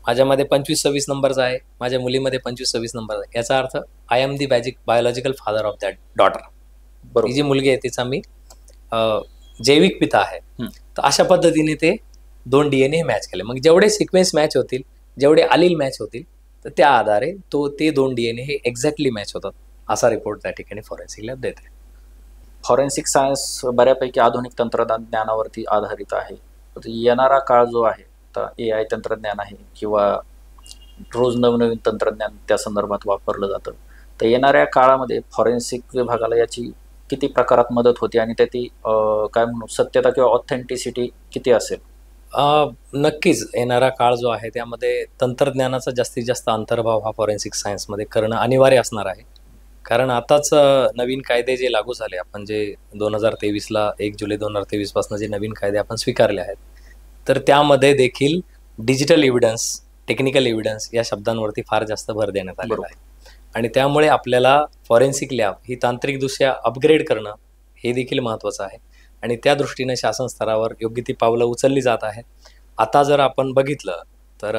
माझ्यामध्ये 25-26 नंबरचा आहे, माझ्या मुलीमध्ये 25-26 नंबर आहे. याचा अर्थ I am the biological father of that daughter. ही जी मुलगी आहे तिचा मी जैविक पिता आहे. तर अशा पद्धतीने ते 2 डीएनए मॅच केले. मग जेवढे सिक्वेन्स मॅच होतील, जेवढे अलील मॅच होतील, तर त्या आधारे ते 2 डीएनए हे एक्झॅक्टली मॅच होतात, असा रिपोर्ट त्या ठिकाणी फॉरेन्सिक लॅब देते. फॉरेन्सिक सायन्स बऱ्यापैकी आधुनिक तंत्रज्ञानावरती आधारित आहे. येणारा काळ जो आहे, आता AI तंत्रज्ञान आहे किंवा रोज नवनवीन तंत्रज्ञान त्या संदर्भात वापरलं जातं. तर येणाऱ्या काळामध्ये फॉरेन्सिक विभागाला याची किती प्रकारात मदत होते आणि त्याची काय म्हणू सत्यता किंवा ऑथेंटिसिटी किती असेल? नक्कीच येणारा काळ जो आहे त्यामध्ये तंत्रज्ञानाचा जास्तीत जास्त अंतर्भाव हा फॉरेन्सिक सायन्समध्ये करणं अनिवार्य असणार आहे. कारण आताच नवीन कायदे जे लागू झाले, आपण जे 2023ला 1 जुलै 2023 पासून जे नवीन कायदे आपण स्वीकारले आहेत, तर त्यामध्ये देखील डिजिटल एव्हिडन्स, टेक्निकल एव्हिडन्स या शब्दांवरती फार जास्त भर देण्यात आलेला आहे. आणि त्यामुळे आपल्याला फॉरेन्सिक लॅब ही तांत्रिकदृष्ट्या अपग्रेड करणं हे देखील महत्त्वाचं आहे. आणि त्या दृष्टीने शासन स्तरावर योग्य ती पावलं उचलली जात आहेत. आता जर आपण बघितलं तर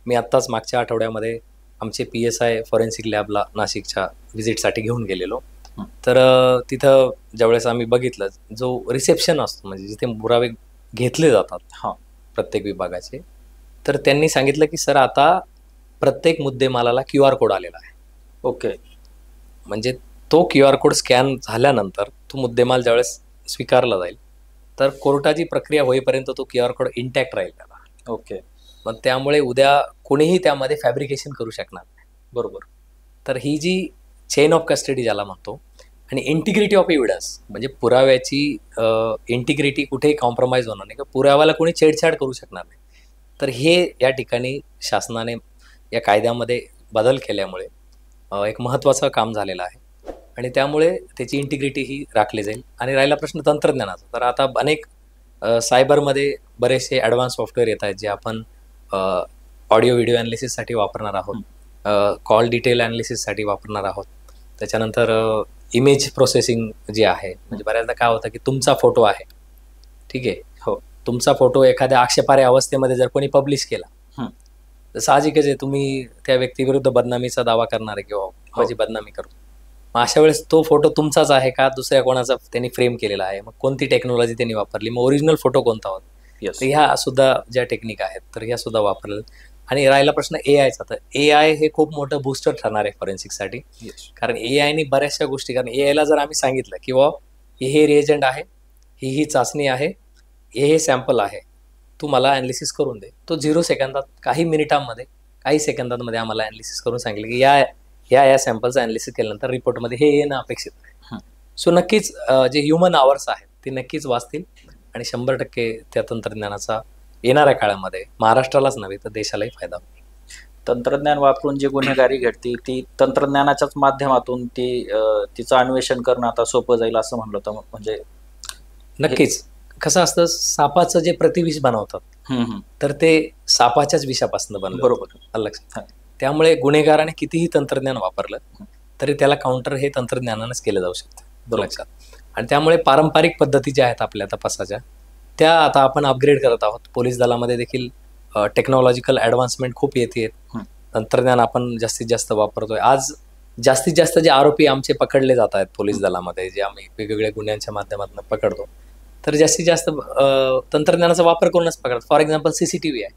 मी आत्ताच मागच्या आठवड्यामध्ये आमचे PSI फॉरेन्सिक लॅबला नाशिकच्या व्हिजिटसाठी घेऊन गेलेलो. तर तिथं ज्यावेळेस आम्ही बघितलं, जो रिसेप्शन असतो म्हणजे जिथे पुरावे घेतले जातात प्रत्येक विभागाचे, तर त्यांनी सांगितलं की सर आता प्रत्येक मुद्देमालाला QR कोड आलेला आहे. ओके. म्हणजे तो QR कोड स्कॅन झाल्यानंतर तो मुद्देमाल ज्यावेळेस स्वीकारला जाईल तर कोर्टाची प्रक्रिया होईपर्यंत तो QR कोड इंटॅक्ट राहील त्याला. ओके. मग त्यामुळे उद्या कोणीही त्यामध्ये फॅब्रिकेशन करू शकणार नाही. बरोबर. तर ही जी चेन ऑफ कस्टडी ज्याला म्हणतो, आणि इंटिग्रिटी ऑफ एव्हिडन्स म्हणजे पुराव्याची इंटिग्रिटी कुठेही कॉम्प्रोमाइज होणार नाही, किंवा पुराव्याला कोणी छेडछाड करू शकणार नाही. तर हे या ठिकाणी शासनाने या कायद्यामध्ये बदल केल्यामुळे एक महत्त्वाचं काम झालेलं आहे. आणि त्यामुळे त्याची इंटिग्रिटी ही राखली जाईल. आणि राहिला प्रश्न तंत्रज्ञानाचा, तर आता अनेक सायबरमध्ये बरेचसे ॲडव्हान्स सॉफ्टवेअर येत आहेत जे आपण ऑडिओ व्हिडिओ ॲनालिसिससाठी वापरणार आहोत, कॉल डिटेल ॲनालिसिससाठी वापरणार आहोत. त्याच्यानंतर इमेज प्रोसेसिंग जे आहे, म्हणजे बऱ्याचदा काय होतं की तुमचा फोटो आहे, ठीक आहे, हो, तुमचा फोटो एखाद्या आक्षेपार्ह अवस्थेमध्ये जर कोणी पब्लिश केला तर साहजिकच आहे तुम्ही त्या व्यक्तीविरुद्ध बदनामीचा दावा करणार आहे किंवा माझी बदनामी करतो. मग अशा वेळेस तो फोटो तुमचाच आहे का दुसऱ्या कोणाचा त्यांनी फ्रेम केलेला आहे, मग कोणती टेक्नॉलॉजी त्यांनी वापरली, मग ओरिजिनल फोटो कोणता होता. तर ह्या सुद्धा ज्या टेक्निक आहेत तर ह्या सुद्धा वापरल्या. आणि राहिला प्रश्न AI चा, तर AI हे खूप मोठं बूस्टर ठरणार आहे फॉरेन्सिकसाठी. कारण AI ने बऱ्याचशा गोष्टी, कारण AI ला जर आम्ही सांगितलं की हे रिएजंट आहे, ही चाचणी आहे, हे सॅम्पल आहे, तू मला ॲनालिसिस करून दे, तो 0 सेकंदात, काही मिनिटांमध्ये, काही सेकंदांमध्ये आम्हाला ॲनालिसिस करून सांगितलं की या सॅम्पलचं ॲनालिसिस केल्यानंतर रिपोर्टमध्ये हे येणं अपेक्षित आहे. सो नक्कीच जे ह्युमन आवर्स आहेत ते नक्कीच वाचतील आणि 100% त्या तंत्रज्ञानाचा येणाऱ्या काळामध्ये महाराष्ट्रालाच नव्हे तर देशालाही फायदा होईल. तंत्रज्ञान वापरून जी गुन्हेगारी घडती ती तंत्रज्ञानाच्याच माध्यमातून तिचं अन्वेषण करणं आता सोपं जाईल असं म्हणलं तर म्हणजे नक्कीच. कसं असतं, सापाचं जे प्रतिविष बनवतात तर ते सापाच्याच विषापासून बनलं. बरोबर, लक्षात. त्यामुळे गुन्हेगाराने कितीही तंत्रज्ञान वापरलं तरी त्याला काउंटर हे तंत्रज्ञानानेच केलं जाऊ शकतं. लक्षात. आणि त्यामुळे पारंपरिक पद्धती ज्या आहेत आपल्या तपासाच्या त्या आता आपण अपग्रेड करत आहोत. पोलीस दलामध्ये देखील टेक्नॉलॉजिकल ॲडव्हान्समेंट खूप येते. तंत्रज्ञान आपण जास्तीत जास्त वापरतोय. आज जास्तीत जास्त जे आरोपी आमचे पकडले जात आहेत पोलीस दलामध्ये, जे आम्ही वेगवेगळ्या गुन्ह्यांच्या माध्यमातून पकडतो, तर जास्तीत जास्त तंत्रज्ञानाचा वापर करूनच पकडतात. फॉर एक्झाम्पल CCTV आहे.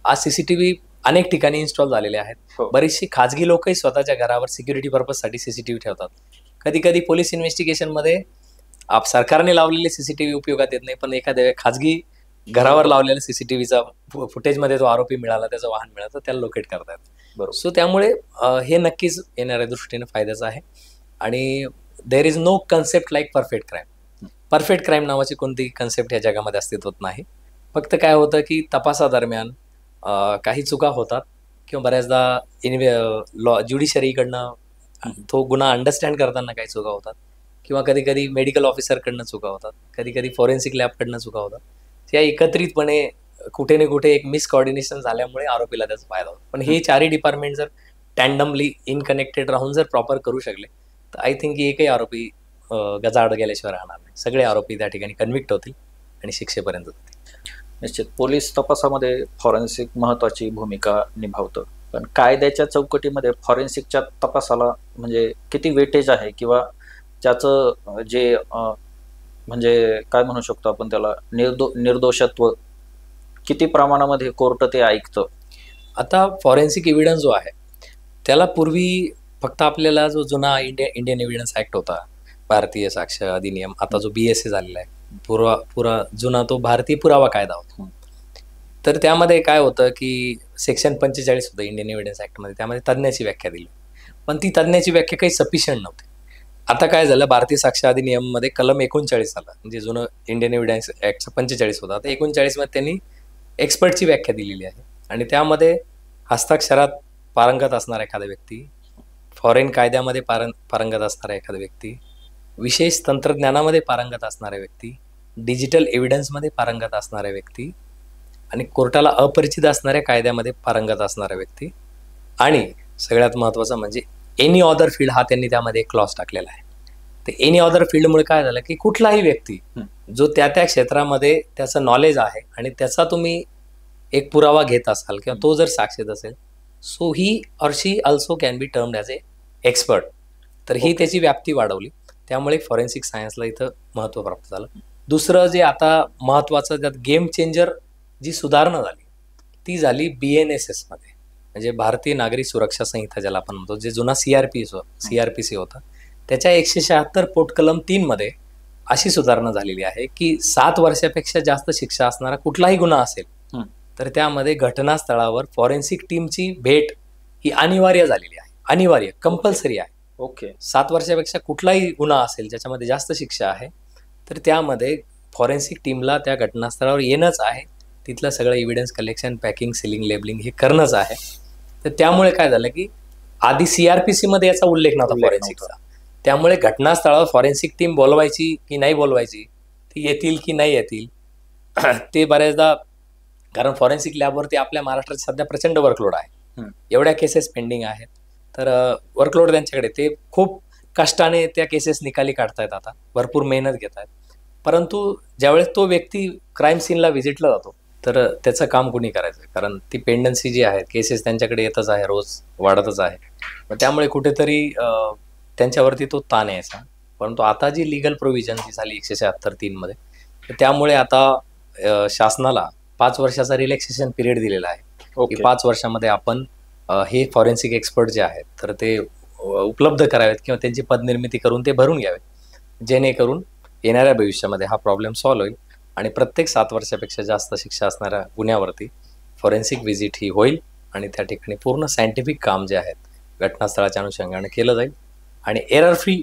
आज CCTV अनेक ठिकाणी इन्स्टॉल झालेले आहेत. बरीचशी खाजगी लोकही स्वतःच्या घरावर सिक्युरिटी पर्पजसाठी CCTV ठेवतात. कधी कधी पोलीस इन्व्हेस्टिगेशनमध्ये सरकारने लावलेले CCTV उपयोगात येत नाही, पण एखाद्या खाजगी घरावर लावलेल्या CCTVचा फुटेजमध्ये जो आरोपी मिळाला, त्याचं वाहन मिळालं, तर त्याला लोकेट करतात. बरोबर. सो त्यामुळे हे नक्कीच येणाऱ्या दृष्टीने फायद्याचं आहे. आणि there is no concept like perfect crime. Perfect crime नावाची कोणती कन्सेप्ट या जगामध्ये अस्तित्वात नाही. फक्त काय होतं की तपासादरम्यान काही चुका होतात, किंवा बऱ्याचदा ज्युडिशरीकडनं तो गुन्हा अंडरस्टँड करताना काही चुका होतात, किंवा कधी कधी मेडिकल ऑफिसरकडनं चुका होतात, कधी कधी फॉरेन्सिक लॅबकडनं चुका होतात. त्या एकत्रितपणे कुठे ना कुठे एक मिसकॉर्डिनेशन झाल्यामुळे आरोपीला त्याचा फायदा होतो. पण हे चारही डिपार्टमेंट जर टँडमली इनकनेक्टेड राहून जर प्रॉपर करू शकले तर आय थिंक एकही आरोपी गजाआड गेल्याशिवाय राहणार नाही. सगळे आरोपी त्या ठिकाणी कन्व्हिक्ट होतील आणि शिक्षेपर्यंत जातील. निश्चित पोलीस तपासामध्ये फॉरेन्सिक महत्त्वाची भूमिका निभावतं, पण कायद्याच्या चौकटीमध्ये फॉरेन्सिकच्या तपासाला म्हणजे किती वेटेज आहे, किंवा त्याचं जे म्हणजे काय म्हणू शकतो आपण त्याला, निर्दोषत्व किती प्रमाणामध्ये कोर्ट ते ऐकतं. आता फॉरेन्सिक एव्हिडन्स जो आहे त्याला पूर्वी फक्त आपल्याला जो जुना इंडियन एव्हिडन्स ॲक्ट होता, भारतीय साक्ष अधिनियम, आता जो BSA झालेला आहे, पुरा जुना तो भारतीय पुरावा कायदा होता. तर त्यामध्ये काय होतं की सेक्शन 45 होतं इंडियन एव्हिडन्स ॲक्टमध्ये, त्यामध्ये तज्ज्ञाची व्याख्या दिली, पण ती तज्ज्ञाची व्याख्या काही सफिशियंट नव्हती. आता काय झालं, भारतीय साक्ष अधिनियममध्ये कलम 39 आला, म्हणजे जुनं इंडियन एव्हिडन्स ॲक्ट 45 होता, आता 39 मध्ये त्यांनी एक्सपर्टची व्याख्या दिलेली आहे. आणि त्यामध्ये हस्ताक्षरात पारंगत असणारा एखादा व्यक्ती, फॉरेन कायद्यामध्ये पारंगत असणारा एखादा व्यक्ती, विशेष तंत्रज्ञानामध्ये पारंगत असणारा व्यक्ती, डिजिटल एव्हिडन्समध्ये पारंगत असणारा व्यक्ती, आणि कोर्टाला अपरिचित असणाऱ्या कायद्यामध्ये पारंगत असणारा व्यक्ती, आणि सगळ्यात महत्त्वाचं म्हणजे एनी अदर फील्ड हा त्यांनी त्यामध्ये एक क्लॉज टाकलेला आहे. ते एनी अदर फील्डमुळे काय झालं की कुठलाही व्यक्ती जो त्या त्या क्षेत्रामध्ये त्याचं नॉलेज आहे आणि त्याचा तुम्ही एक पुरावा घेत असाल किंवा तो जर साक्षीत असेल, so he or she also can be termed as A expert. तर ही त्याची व्याप्ती वाढवली, त्यामुळे फॉरेन्सिक सायन्सला इथं महत्त्व प्राप्त झालं. दुसरं जे आता महत्त्वाचं त्यात गेम चेंजर जी सुधारणा झाली ती झाली BNSS मध्ये, म्हणजे भारतीय नागरी सुरक्षा संहिता ज्याला आपण म्हणतो, जे जुना CRPC होता, त्याच्या 176 पोटकलम 3 मध्ये अशी सुधारणा झालेली आहे की 7 वर्षापेक्षा जास्त शिक्षा असणारा कुठलाही गुन्हा असेल तर त्यामध्ये घटनास्थळावर फॉरेन्सिक टीमची भेट ही अनिवार्य झालेली आहे. अनिवार्य, कंपल्सरी आहे. ओके. 7 वर्षापेक्षा कुठलाही गुन्हा असेल ज्याच्यामध्ये जास्त शिक्षा आहे तर त्यामध्ये फॉरेन्सिक टीमला त्या घटनास्थळावर येणंच आहे, तिथलं सगळं evidence collection, packing, ceiling, labelling हे करणंच आहे. तर त्यामुळे काय झालं की आधी CRPC मध्ये याचा उल्लेख नव्हता फॉरेन्सिकचा, त्यामुळे घटनास्थळावर फॉरेन्सिक टीम बोलवायची की नाही बोलवायची, ती येतील की नाही येतील ते बऱ्याचदा, कारण फॉरेन्सिक लॅबवरती आपल्या महाराष्ट्रात सध्या प्रचंड वर्कलोड आहे, एवढ्या केसेस पेंडिंग आहेत, तर वर्कलोड त्यांच्याकडे, ते खूप कष्टाने त्या केसेस निकाली काढतायत, आता भरपूर मेहनत घेत आहेत. परंतु ज्यावेळेस तो व्यक्ती क्राईम सीनला व्हिजिटला जातो तर त्याचं काम कुणी करायचं, कारण ती पेंडन्सी जी आहे, केसेस त्यांच्याकडे येतच आहे, रोज वाढतच आहे. मग त्यामुळे कुठेतरी त्यांच्यावरती तो ताण यायचा. परंतु आता जी लिगल प्रोव्हिजन जी झाली 176(3) मध्ये, तर त्यामुळे आता शासनाला 5 वर्षाचा रिलॅक्सेशन पिरियड दिलेला आहे की 5 वर्षामध्ये आपण हे फॉरेन्सिक एक्सपर्ट जे आहेत तर ते उपलब्ध करावेत किंवा त्यांची पदनिर्मिती करून ते भरून घ्यावेत, जेणेकरून येणाऱ्या भविष्यामध्ये हा प्रॉब्लेम सॉल्व्ह होईल आणि प्रत्येक 7 वर्षापेक्षा जास्त शिक्षा असणाऱ्या गुन्ह्यावरती फॉरेन्सिक व्हिजिट ही होईल आणि त्या ठिकाणी पूर्ण सायंटिफिक काम जे आहेत घटनास्थळाच्या अनुषंगाने केलं जाईल आणि एरर फ्री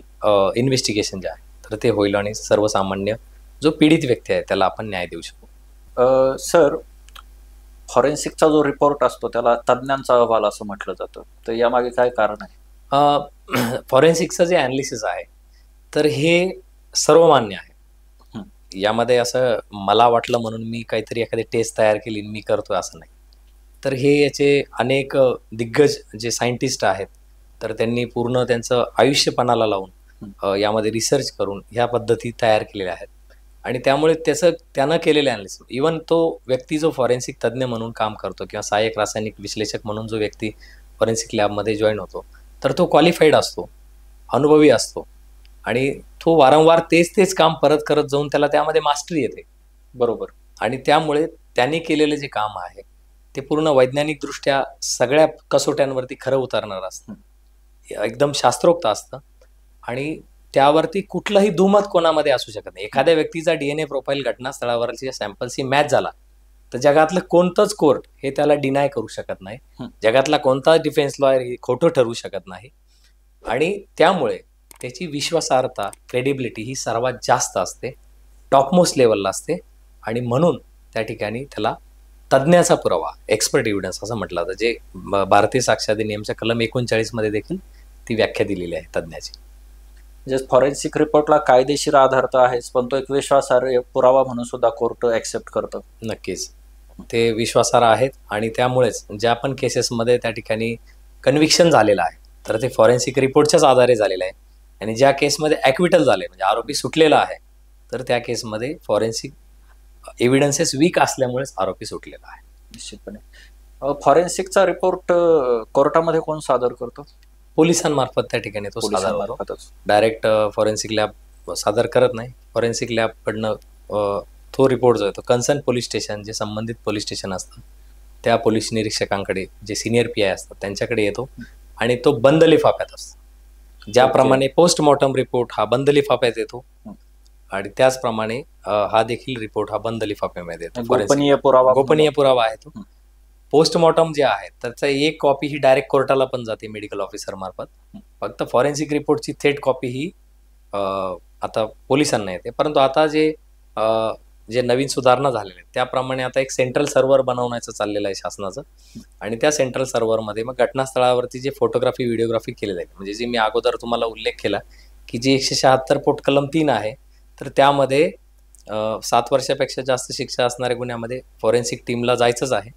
इन्व्हेस्टिगेशन जे आहे तर ते होईल आणि सर्वसामान्य जो पीडित व्यक्ती आहे त्याला आपण न्याय देऊ शकू. सर, फॉरेन्सिकचा जो रिपोर्ट असतो त्याला तज्ज्ञांचा अहवाल असं म्हटलं जातं, तर यामागे काय कारण आहे? फॉरेन्सिकचं जे ॲनालिसिस आहे तर हे सर्वमान्य आहे. यामध्ये असं मला वाटलं म्हणून मी काहीतरी एखादी टेस्ट तयार केली मी करतोय असं नाही. तर हे याचे अनेक दिग्गज जे सायंटिस्ट आहेत तर त्यांनी पूर्ण त्यांचं आयुष्यपणाला लावून यामध्ये रिसर्च करून ह्या पद्धती तयार केलेल्या आहेत आणि त्यामुळे त्यानं केलेलं ॲनालिसिस, इवन तो व्यक्ती जो फॉरेन्सिक तज्ज्ञ म्हणून काम करतो किंवा सहाय्यक रासायनिक विश्लेषक म्हणून जो व्यक्ती फॉरेन्सिक लॅबमध्ये जॉईन होतो तर तो क्वालिफाईड असतो, अनुभवी असतो आणि तो वारंवार तेच काम परत करत जाऊन त्याला त्यामध्ये मास्टरी येते. बरोबर. आणि त्यामुळे त्यांनी केलेलं जे काम आहे ते पूर्ण वैज्ञानिकदृष्ट्या सगळ्या कसोट्यांवरती खरं उतरणार असतं, एकदम शास्त्रोक्त असतं आणि त्यावरती कुठलंही दुमत कोणामध्ये असू शकत नाही. एखाद्या व्यक्तीचा DNA प्रोफाईल घटनास्थळावरच्या सॅम्पल्सशी मॅच झाला तर जगातलं कोणतंच कोर्ट हे त्याला डिनाय करू शकत नाही, जगातला कोणताच डिफेन्स लॉयर हे खोटं ठरवू शकत नाही आणि त्यामुळे त्याची विश्वासार्हता, क्रेडिबिलिटी ही सर्वात जास्त असते, टॉपमोस्ट लेवलला असते आणि म्हणून त्या ठिकाणी त्याला तज्ज्ञाचा पुरावा, एक्सपर्ट एव्हिडन्स असं म्हटलं जातं, जे भारतीय साक्ष अधिनियमच्या कलम 39 मध्ये देखील ती व्याख्या दिलेली आहे तज्ज्ञाची. म्हणजे फॉरेन्सिक रिपोर्टला कायदेशीर आधार तर आहेच, पण तो एक विश्वासार्ह पुरावा म्हणून सुद्धा कोर्ट ऍक्सेप्ट करतं. नक्कीच ते विश्वासार्ह आहेत आणि त्यामुळेच ज्या पण केसेसमध्ये त्या ठिकाणी कन्व्हिक्शन झालेलं आहे तर ते फॉरेन्सिक रिपोर्टच्याच आधारे झालेलं आहे आणि ज्या केसमध्ये ॲक्विटल झाले म्हणजे आरोपी सुटलेला आहे तर त्या केसमध्ये फॉरेन्सिक एव्हिडन्सेस वीक असल्यामुळेच आरोपी सुटलेला आहे. निश्चितपणे फॉरेन्सिकचा रिपोर्ट कोर्टामध्ये कोण सादर करतो? पोलिसांमार्फत त्या ठिकाणी तो सादर होतो. डायरेक्ट फॉरेन्सिक लॅब सादर करत नाही. फॉरेन्सिक लॅबकडनं तो रिपोर्ट जो आहे तो कन्सर्न पोलीस स्टेशन, जे संबंधित पोलीस स्टेशन असतं त्या पोलीस निरीक्षकांकडे, जे सिनियर PI असतात त्यांच्याकडे येतो आणि तो बंद लिफाफ्यात असतो. ज्याप्रमाणे पोस्टमॉर्टम रिपोर्ट हा बंद लिफाफ्यात येतो आणि त्याचप्रमाणे हा देखील रिपोर्ट हा बंद लिफाफ्यामध्ये येतो. गोपनीय पुरावा आहे तो. पोस्टमॉर्टम जे आहे त्याचा एक कॉपी ही डायरेक्ट कोर्टाला पण जाते मेडिकल ऑफिसर मार्फत. फक्त फॉरेन्सिक रिपोर्टची थेट कॉपी ही आता पोलिसांना येते. परंतु आता जे नवीन सुधारणा झालेल्या आहेत त्याप्रमाणे आता एक सेंट्रल सर्व्हर बनवण्याचं चाललेलं आहे शासनाचं आणि त्या सेंट्रल सर्व्हरमध्ये मग घटनास्थळावरती जे फोटोग्राफी, व्हिडिओग्राफी केली जाईल, म्हणजे जे मी अगोदर तुम्हाला उल्लेख केला की जी 176 पोटकलम 3 आहे तर त्यामध्ये 7 वर्षापेक्षा जास्त शिक्षा असणाऱ्या गुन्ह्यामध्ये फॉरेन्सिक टीमला जायचंच आहे,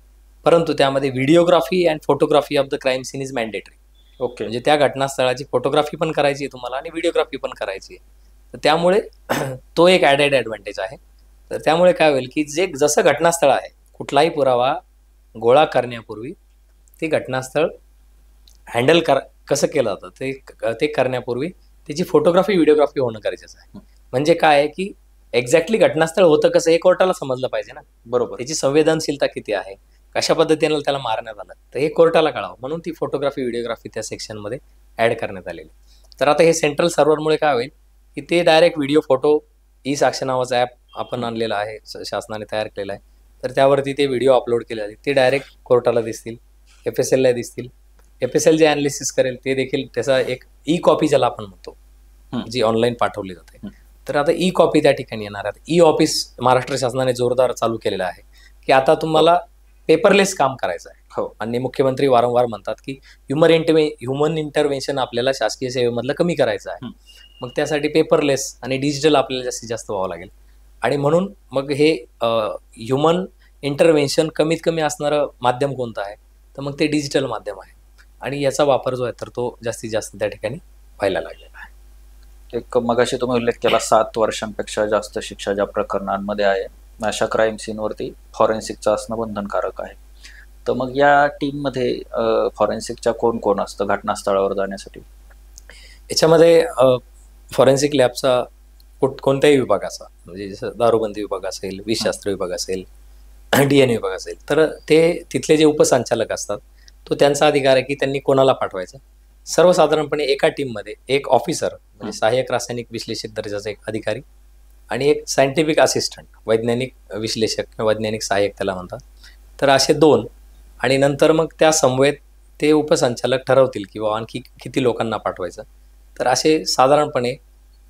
परंतु त्यामध्ये videography and photography of the crime scene is mandatory. Okay. म्हणजे त्या घटनास्थळाची फोटोग्राफी पण करायची आहे तुम्हाला आणि व्हिडिओग्राफी पण करायची आहे. तर त्यामुळे तो एक ॲडेड ॲडव्हान्टेज आहे. तर त्यामुळे काय होईल की जसं घटनास्थळ आहे, कुठलाही पुरावा गोळा करण्यापूर्वी ते घटनास्थळ हँडल कसं केलं जातं ते करण्यापूर्वी त्याची फोटोग्राफी व्हिडिओग्राफी होणं गरजेचं आहे. म्हणजे काय आहे की एक्झॅक्टली घटनास्थळ होतं कसं हे कोर्टाला समजलं पाहिजे ना. बरोबर. त्याची संवेदनशीलता किती आहे, कशा पद्धतीने त्याला मारण्यात आलं, तर हे कोर्टाला कळावं म्हणून ती फोटोग्राफी व्हिडिओग्राफी त्या सेक्शनमध्ये ॲड करण्यात आलेली. तर आता हे सेंट्रल सर्व्हरमुळे काय होईल की ते डायरेक्ट व्हिडिओ फोटो ई साक्ष नावाचं ॲप आपण आणलेलं आहे, शासनाने तयार केलेलं आहे. तर त्यावरती ते व्हिडिओ अपलोड केले जातील, ते डायरेक्ट कोर्टाला दिसतील, FSLला दिसतील. FSL जे ॲनालिसिस करेल ते देखील त्याचा एक ई कॉपी ज्याला आपण म्हणतो, जी ऑनलाईन पाठवली जाते. तर आता ई कॉपी त्या ठिकाणी येणार आहे. ई ऑफिस महाराष्ट्र शासनाने जोरदार चालू केलेलं आहे की आता तुम्हाला पेपरलेस काम करायचं आहे. हो. आणि मुख्यमंत्री वारंवार म्हणतात की ह्युमन इंटरव्हेन्शन आपल्याला शासकीय सेवेमधलं कमी करायचं आहे. मग त्यासाठी पेपरलेस आणि डिजिटल आपल्याला जास्तीत जास्त व्हावं लागेल. आणि म्हणून मग हे ह्युमन इंटरव्हेन्शन कमीत कमी असणारं माध्यम कोणतं आहे, तर मग ते डिजिटल माध्यम आहे. आणि याचा वापर जो आहे तर तो जास्तीत जास्त त्या ठिकाणी व्हायला लागलेला आहे. एक मगाशी तुम्ही उल्लेख केला 7 वर्षांपेक्षा जास्त शिक्षा ज्या प्रकरणांमध्ये आहे, अशा क्राईम सीनवरती फॉरेन्सिकचं असणं बंधनकारक आहे. तर मग या टीममध्ये फॉरेन्सिकच्या कोण कोण असतं घटनास्थळावर जाण्यासाठी? याच्यामध्ये फॉरेन्सिक लॅबचा कोणत्याही विभागाचा, म्हणजे जसं दारूबंदी विभाग असेल, विषशास्त्र विभाग असेल, DNA विभाग असेल, तर ते तिथले जे उपसंचालक असतात तो त्यांचा अधिकार आहे की त्यांनी कोणाला पाठवायचं. सर्वसाधारणपणे एका टीममध्ये एक ऑफिसर म्हणजे सहाय्यक रासायनिक विश्लेषक दर्जाचा एक अधिकारी आणि एक सायंटिफिक असिस्टंट, वैज्ञानिक विश्लेषक किंवा वैज्ञानिक सहाय्यक त्याला म्हणतात. तर असे 2 आणि नंतर मग त्या समवेत ते उपसंचालक ठरवतील किंवा आणखी किती लोकांना पाठवायचं. तर असे साधारणपणे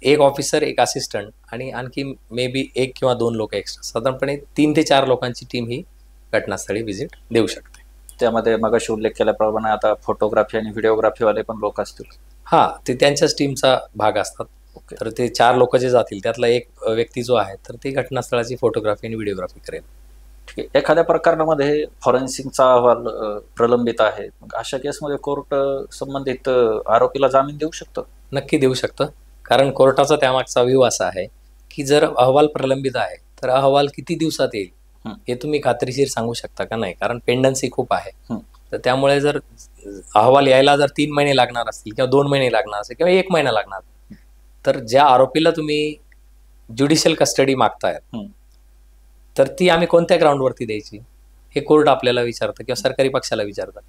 एक ऑफिसर, एक असिस्टंट आणि आणखी मे बी 1 किंवा 2 लोक एक्स्ट्रा, साधारणपणे 3 ते 4 लोकांची टीम ही घटनास्थळी व्हिजिट देऊ शकते. त्यामध्ये मगाशी उल्लेख केल्याप्रमाणे आता फोटोग्राफी आणि व्हिडिओग्राफीवाले पण लोक असतील? हां, ते त्यांच्याच टीमचा भाग असतात. ओके. तर ते 4 लोक जे जातील त्यातला एक व्यक्ती जो आहे तर ते घटनास्थळाची फोटोग्राफी आणि व्हिडिओग्राफी करेल. ठीक आहे. एखाद्या प्रकरणामध्ये फॉरेन्सिकचा अहवाल प्रलंबित आहे, मग अशा केसमध्ये कोर्ट संबंधित आरोपीला जामीन देऊ शकतं? नक्की देऊ शकतं, कारण कोर्टाचा त्यामागचा व्ह्यू असा आहे की जर अहवाल प्रलंबित आहे तर अहवाल किती दिवसात येईल हे तुम्ही खात्रीशीर सांगू शकता का? नाही, कारण पेंडन्सी खूप आहे. तर त्यामुळे जर अहवाल यायला जर 3 महिने लागणार असतील किंवा 2 महिने लागणार असेल किंवा 1 महिना लागणार, तर ज्या आरोपीला तुम्ही ज्युडिशियल कस्टडी मागतायत तर ती आम्ही कोणत्या ग्राउंडवरती द्यायची हे कोर्ट आपल्याला विचारतं किंवा सरकारी पक्षाला विचारतात.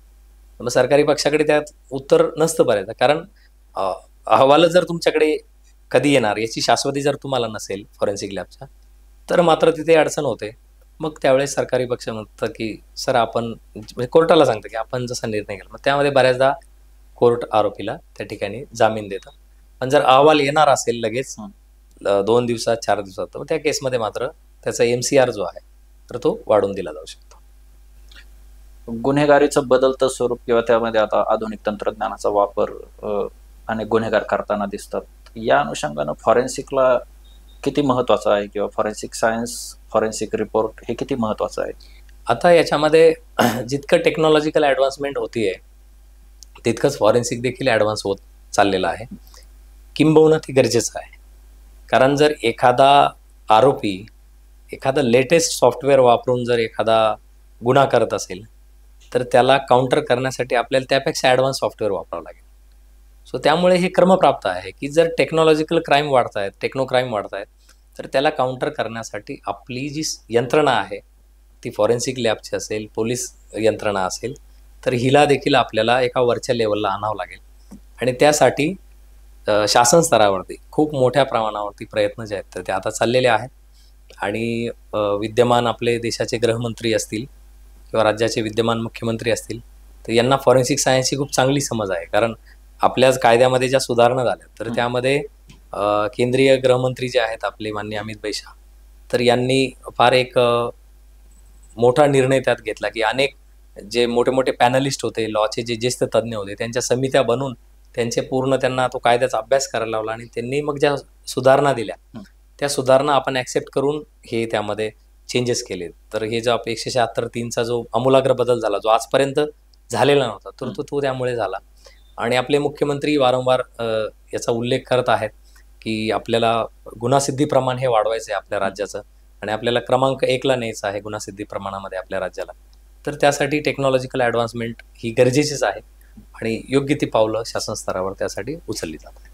मग सरकारी पक्षाकडे त्यात उत्तर नसतं बऱ्याचदा, कारण अहवाल जर तुमच्याकडे कधी येणार याची शाश्वती जर तुम्हाला नसेल फॉरेन्सिक लॅबच्या, तर मात्र तिथे अडचण होते. मग त्यावेळेस सरकारी पक्ष म्हणतं की सर आपण, म्हणजे कोर्टाला सांगतं की आपण जसा निर्णय केला. मग त्यामध्ये बऱ्याचदा कोर्ट आरोपीला त्या ठिकाणी जामीन देतं. पण जर अहवाल येणार असेल लगेच 2 दिवसात 4 दिवसात, तर त्या केसमध्ये मात्र त्याचा MCR जो आहे तर तो वाढवून दिला जाऊ शकतो. गुन्हेगारीचं बदलतं स्वरूप किंवा त्यामध्ये आता आधुनिक तंत्रज्ञानाचा वापर अनेक गुन्हेगार करताना दिसतात. या अनुषंगानं फॉरेन्सिकला किती महत्त्वाचं आहे किंवा फॉरेन्सिक सायन्स, फॉरेन्सिक रिपोर्ट हे किती महत्त्वाचं आहे? आता याच्यामध्ये जितकं टेक्नॉलॉजिकल ॲडव्हान्समेंट होतीये तितकंच फॉरेन्सिक देखील ॲडव्हान्स होत चाललेलं आहे. किंबहुना ते गरजेचं आहे, कारण जर एखादा आरोपी एखादं लेटेस्ट सॉफ्टवेअर वापरून जर एखादा गुन्हा करत असेल तर त्याला काउंटर करण्यासाठी आपल्याला त्यापेक्षा ॲडव्हान्स सॉफ्टवेअर वापरावं लागेल. सो त्यामुळे हे क्रमप्राप्त आहे की जर टेक्नॉलॉजिकल क्राईम वाढत आहेत, टेक्नो क्राईम वाढत आहेत, तर त्याला काउंटर करण्यासाठी आपली जी यंत्रणा आहे ती फॉरेन्सिक लॅबची असेल, पोलीस यंत्रणा असेल, तर हिला देखील आपल्याला एका वरच्या लेवलला आणावं लागेल. आणि त्यासाठी शासन स्तरावरती खूप मोठ्या प्रमाणावरती प्रयत्न जे आहेत तर ते आता चाललेले आहेत. आणि विद्यमान आपले देशाचे गृहमंत्री असतील किंवा राज्याचे विद्यमान मुख्यमंत्री असतील तर यांना फॉरेन्सिक सायन्सची खूप चांगली समज आहे, कारण आपल्याच कायद्यामध्ये ज्या सुधारणा झाल्या तर त्यामध्ये केंद्रीय गृहमंत्री जे आहेत आपले माननीय अमित भाई शाह, तर यांनी फार एक मोठा निर्णय त्यात घेतला की अनेक जे मोठे मोठे पॅनलिस्ट होते, लॉचे जे ज्येष्ठ तज्ज्ञ होते, त्यांच्या समित्या बनवून त्यांना तो कायद्याचा अभ्यास करायला लावला आणि त्यांनी मग ज्या सुधारणा दिल्या त्या सुधारणा आपण ॲक्सेप्ट करून हे त्यामध्ये चेंजेस केले. तर हे जो 176(3)चा जो आमूलाग्र बदल झाला, जो आजपर्यंत झालेला नव्हता, तर तो त्यामुळे झाला. आणि आपले मुख्यमंत्री वारंवार याचा उल्लेख करत आहेत की आपल्याला गुन्हासिद्धी प्रमाण हे वाढवायचं आहे आपल्या राज्याचं, आणि आपल्याला क्रमांक 1ला न्यायचं आहे गुन्हासिद्धी प्रमाणामध्ये आपल्या राज्याला. तर त्यासाठी टेक्नॉलॉजिकल ॲडव्हान्समेंट ही गरजेचीच आहे आणि योग्य ती पावलं शासन स्तरावर त्यासाठी उचलली जातात.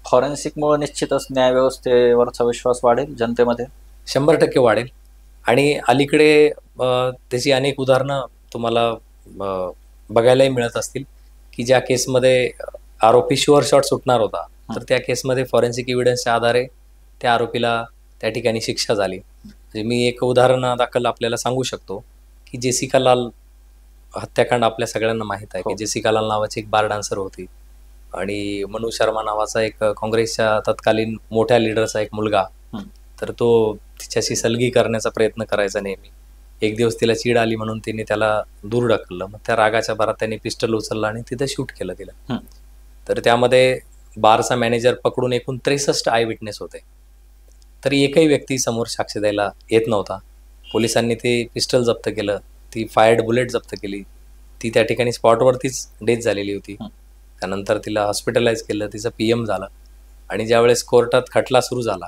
फॉरेन्सिकमुळे निश्चितच न्यायव्यवस्थेवरचा विश्वास वाढेल जनतेमध्ये. 100% वाढेल. आणि अलीकडे त्याची अनेक उदाहरणं तुम्हाला बघायलाही मिळत असतील की ज्या केसमध्ये आरोपी शुअर शॉट सुटणार होता, तर त्या केसमध्ये फॉरेन्सिक एव्हिडन्सच्या आधारे त्या आरोपीला त्या ठिकाणी शिक्षा झाली. म्हणजे मी एक उदाहरण दाखल आपल्याला सांगू शकतो की जेसिका लाल हत्याकांड आपल्या सगळ्यांना माहीत आहे की जेसिका लाल नावाची एक बार डान्सर होती आणि मनु शर्मा नावाचा एक काँग्रेसच्या तत्कालीन मोठ्या लीडरचा एक मुलगा, तर तो तिच्याशी सलगी करण्याचा प्रयत्न करायचा नेहमी. एक दिवस तिला चीड आली म्हणून तिने त्याला दूर ढकललं. मग त्या रागाच्या भरात त्याने पिस्टल उचललं आणि तिथं शूट केलं तिला. तर त्यामध्ये बारचा मॅनेजर पकडून एकूण 63 आय विटनेस होते, तरी एकही व्यक्ती समोर साक्ष द्यायला येत नव्हता. पोलिसांनी ते पिस्टल जप्त केलं, ती फायर्ड बुलेट जप्त केली. ती त्या ठिकाणी स्पॉटवरतीच डेथ झालेली होती. त्यानंतर तिला हॉस्पिटलाइज केलं, तिचं PM झालं. आणि ज्यावेळेस कोर्टात खटला सुरू झाला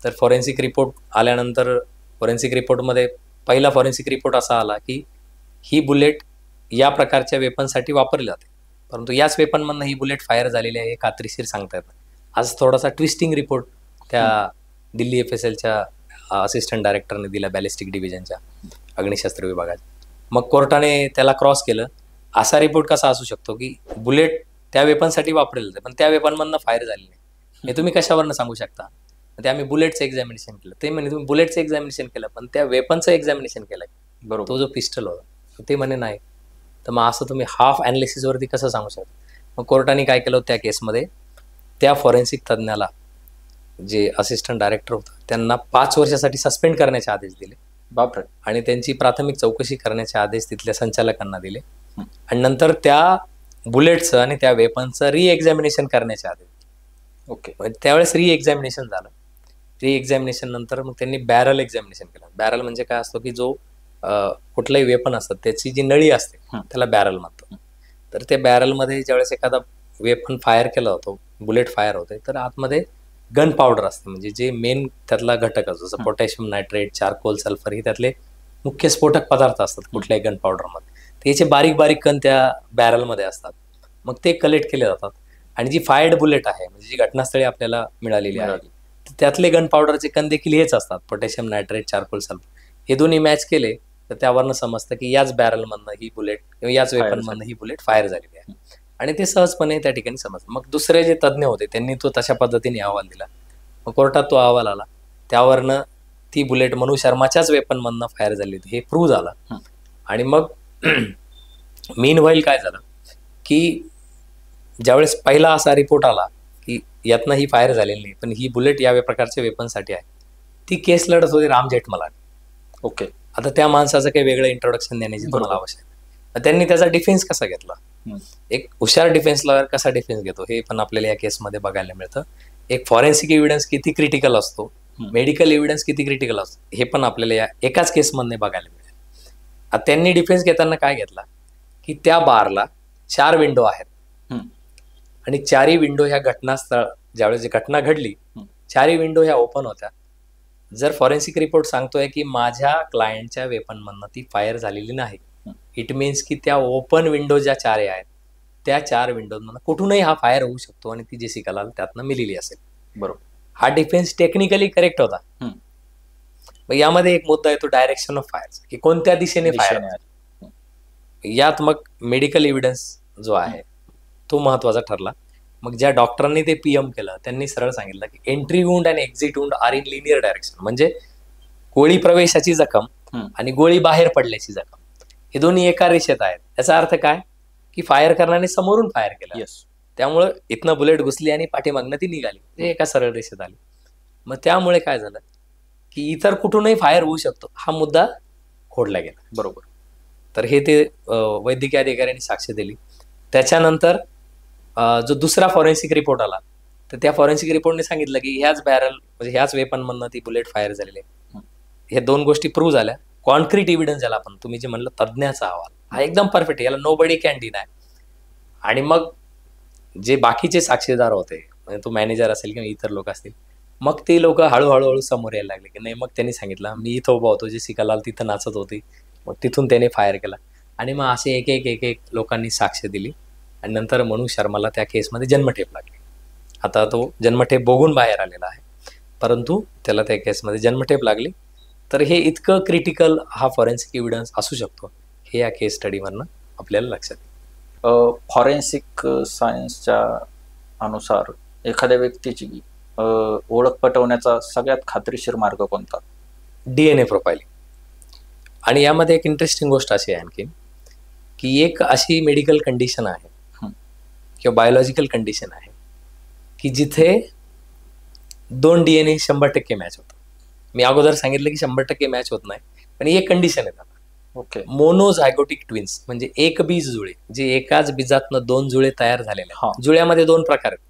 तर फॉरेन्सिक रिपोर्ट आल्यानंतर फॉरेन्सिक रिपोर्टमध्ये पहिला फॉरेन्सिक रिपोर्ट असा आला की ही बुलेट या प्रकारच्या वेपनसाठी वापरली जाते, परंतु याच वेपनमधनं ही बुलेट फायर झालेली आहे हे खात्रीशीर सांगता येत नाही. आज थोडासा ट्विस्टिंग रिपोर्ट त्या दिल्ली FSLच्या असिस्टंट डायरेक्टरने दिला, बॅलिस्टिक डिव्हिजनच्या अग्निशस्त्र विभागात. मग कोर्टाने त्याला क्रॉस केलं. असा रिपोर्ट कसा असू शकतो की बुलेट त्या वेपनसाठी वापरले जाते पण त्या वेपनमधनं फायर झाली नाही, हे तुम्ही कशावरनं सांगू शकता? ते आम्ही बुलेटचं एक्झामिनेशन केलं. ते म्हणे तुम्ही बुलेटचं एक्झामिनेशन केलं पण त्या वेपनचं एक्झामिनेशन केलंय, बरोबर, तो जो पिस्टल होता. ते म्हणे नाही. तर मग असं तुम्ही हाफ ॲनालिसिसवरती कसं सांगू शकता? मग कोर्टाने काय केलं त्या केसमध्ये, त्या फॉरेन्सिक तज्ज्ञाला जे असिस्टंट डायरेक्टर होतं त्यांना 5 वर्षासाठी सस्पेंड करण्याचे आदेश दिले. बापरे. आणि त्यांची प्राथमिक चौकशी करण्याचे आदेश तिथल्या संचालकांना दिले. आणि नंतर त्या बुलेटचं आणि त्या वेपनचं एक्झामिनेशन करण्याचे आदेश. ओके. त्यावेळेस एक्झामिनेशन झालं. एक्झामिनेशन नंतर मग त्यांनी बॅरल एक्झामिनेशन केलं. बॅरल म्हणजे काय असतो की जो कुठलाही वेपन असतात त्याची जी नळी असते त्याला बॅरल म्हणतो. तर ते बॅरलमध्ये ज्यावेळेस एखादा वेपन फायर केला होतो, बुलेट फायर होते, तर आतमध्ये गन पावडर असते, म्हणजे जे मेन त्यातला घटक असतो, जसं पोटॅशियम नायट्रेट, चारकोल, सल्फर हे त्यातले मुख्य स्फोटक पदार्थ असतात कुठल्याही गन पावडरमध्ये. त्याचे बारीक बारीक कण त्या बॅरलमध्ये असतात. मग ते कलेक्ट केले जातात आणि जी फायर्ड बुलेट आहे म्हणजे जी घटनास्थळी आपल्याला मिळालेली आहे त्यातले गन पावडरचे कण देखील हेच असतात, पोटॅशियम नायट्रेट, चारकोल, सल्फर. हे दोन्ही मॅच केले तर त्यावरनं समजतं की याच बॅरलमधनं ही बुलेट किंवा याच वेपनमधनं ही बुलेट फायर झालेली आहे. आणि ते सहजपणे त्या ठिकाणी समजतं. मग दुसरे जे तज्ज्ञ होते त्यांनी तो तशा पद्धतीने अहवाल दिला. मग कोर्टात तो अहवाल आला, त्यावरनं ती बुलेट मनु शर्माच्याच वेपनमधनं फायर झाली होती हे प्रूव्ह झालं. आणि मग मीन व्हाईल काय झालं की ज्यावेळेस पहिला असा रिपोर्ट आला की यातनं ही फायर झालेली नाही पण ही बुलेट या प्रकारच्या वेपनसाठी आहे, ती केस लढत होती राम जेठमलानी. ओके. आता त्या माणसाचं काही वेगळं इंट्रोडक्शन देण्याची तुम्हाला आवश्यक आहे. त्यांनी त्याचा डिफेन्स कसा घेतला, एक हुशार डिफेन्स लॉयर कसा डिफेन्स घेतो हे पण आपल्याला या केसमध्ये बघायला मिळतं. एक फॉरेन्सिक एव्हिडन्स किती क्रिटिकल असतो, मेडिकल एव्हिडन्स किती क्रिटिकल असतो हे पण आपल्याला या एकाच केसमध्ये बघायला मिळेल. आता त्यांनी डिफेन्स घेताना काय घेतला की त्या बारला 4 विंडो आहेत आणि 4ही विंडो ह्या घटनास्थळ ज्यावेळेस घटना घडली 4ही विंडो ह्या ओपन होत्या. जर फॉरेन्सिक रिपोर्ट सांगतोय की माझ्या क्लायंटच्या वेपनमधनं ती फायर झालेली नाही, इट मीन्स की त्या ओपन विंडो ज्या 4 आहेत त्या 4 विंडोमधनं कुठूनही हा फायर होऊ शकतो आणि ती जेसिका लाल त्यातनं मिलेली असेल. बरोबर. हा डिफेन्स टेक्निकली करेक्ट होता. मग यामध्ये एक मुद्दा येतो डायरेक्शन ऑफ फायर, की कोणत्या दिशेने फायर. यात मग मेडिकल एव्हिडन्स जो आहे तो महत्वाचा ठरला. मग ज्या डॉक्टरांनी ते PM केलं त्यांनी सरळ सांगितलं की एंट्री वुंड आणि exit wound are in linear direction, म्हणजे गोळी प्रवेशाची जखम आणि गोळी बाहेर पडल्याची जखम हे दोन्ही एका रेषेत आहेत. याचा अर्थ काय की फायर करणारे समोरून फायर केलं, त्यामुळं इथनं बुलेट घुसली आणि पाठीमागनं ती निघाली, ते एका सरळ रेषेत आली. मग त्यामुळे काय झालं की इतर कुठूनही फायर होऊ शकतो हा मुद्दा खोडला गेला. बरोबर. तर हे ते वैद्यकीय अधिकाऱ्यांनी साक्ष दिली. त्याच्यानंतर जो दुसरा फॉरेन्सिक रिपोर्ट आला तर त्या फॉरेन्सिक रिपोर्टने सांगितलं की ह्याच बॅरल म्हणजे ह्याच वेपनमधनं ती बुलेट फायर झालेली आहे. हे 2 गोष्टी प्रूव्ह झाल्या. कॉन्क्रीट एव्हिडन्स ज्याला आपण तुम्ही जे म्हणलं तज्ज्ञाचा अहवाल हा एकदम परफेक्ट आहे, याला नोबडी कॅन डिनाय. आणि मग जे बाकीचे साक्षीदार होते म्हणजे तो मॅनेजर असेल किंवा इतर लोक असतील, मग ते लोक हळूहळू समोर यायला लागले की नाही. मग त्यांनी सांगितलं मी इथं उभा होतो, जेसिका लाल तिथं नाचत होती, मग तिथून त्याने फायर केला. आणि मग असे एक एक एक एक लोकांनी साक्ष दिली आणि नंतर मनू शर्माला त्या केसमध्ये जन्मठेप लागली. आता तो जन्मठेप बघून बाहेर आलेला आहे, परंतु त्याला त्या केसमध्ये जन्मठेप लागली. तर हे इतकं क्रिटिकल हा फॉरेन्सिक एव्हिडन्स असू शकतो हे या केस स्टडीमधनं आपल्याला लक्षात येईल. फॉरेन्सिक सायन्सच्या अनुसार एखाद्या व्यक्तीची ओळख पटवण्याचा सगळ्यात खात्रीशीर मार्ग कोणता? DNA profiling. आणि यामध्ये एक इंटरेस्टिंग गोष्ट अशी आहे आणखी की एक अशी मेडिकल कंडिशन आहे किंवा बायोलॉजिकल कंडिशन आहे की जिथे 2 DNA 100% मॅच होतात. मी अगोदर सांगितलं की 100% मॅच होत नाही, पण एक कंडिशन आहे. ओके. मोनोझायगोटिक ट्विन्स म्हणजे एक बीज जुळे, जे एकाच बीजातनं 2 जुळे तयार झालेले हा. आहेत. जुळ्यामध्ये 2 प्रकार आहेत,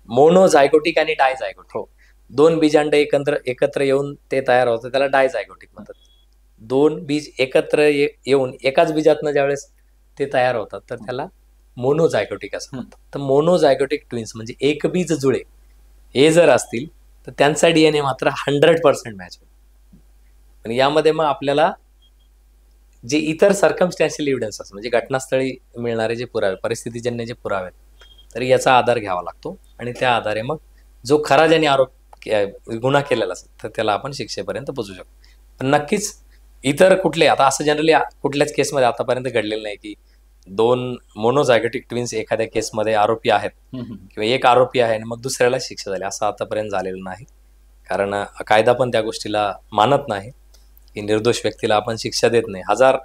मोनोझायगोटिक आणि डायझायगोटिक. हो. 2 बीजांड एकत्र येऊन ते तयार होतं, त्याला डायझायगोटिक म्हणतात. 2 बीज एकत्र येऊन एकाच बीजातनं ज्यावेळेस ते तयार होतात तर त्याला मोनोझायगोटिक असं म्हणतात. तर मोनोझायगोटिक ट्विन्स म्हणजे एक बीज जुळे हे जर असतील तर त्यांचा DNA मात्र 100% मॅच होतो. पण यामध्ये मग आपल्याला जे इतर सर्कमस्टॅन्शियल एव्हिडन्स असतात म्हणजे घटनास्थळी मिळणारे जे पुरावे, परिस्थितीजन्य जे पुरावे आहेत, तर याचा आधार घ्यावा लागतो. आणि त्या आधारे मग जो खरा ज्याने गुन्हा केलेला असेल तर त्याला आपण शिक्षेपर्यंत पोहोचू शकतो. पण नक्कीच इतर कुठले, आता असं जनरली कुठल्याच केसमध्ये आतापर्यंत घडलेलं नाही की 2 मोनोझायगोटिक ट्विन्स एखाद्या केसमध्ये आरोपी आहेत किंवा एक आरोपी आहे आणि मग दुसऱ्याला शिक्षा झाली, असं आतापर्यंत झालेलं नाही. कारण कायदा पण त्या गोष्टीला मानत नाही की निर्दोष व्यक्तीला आपण शिक्षा देत नाही. 1000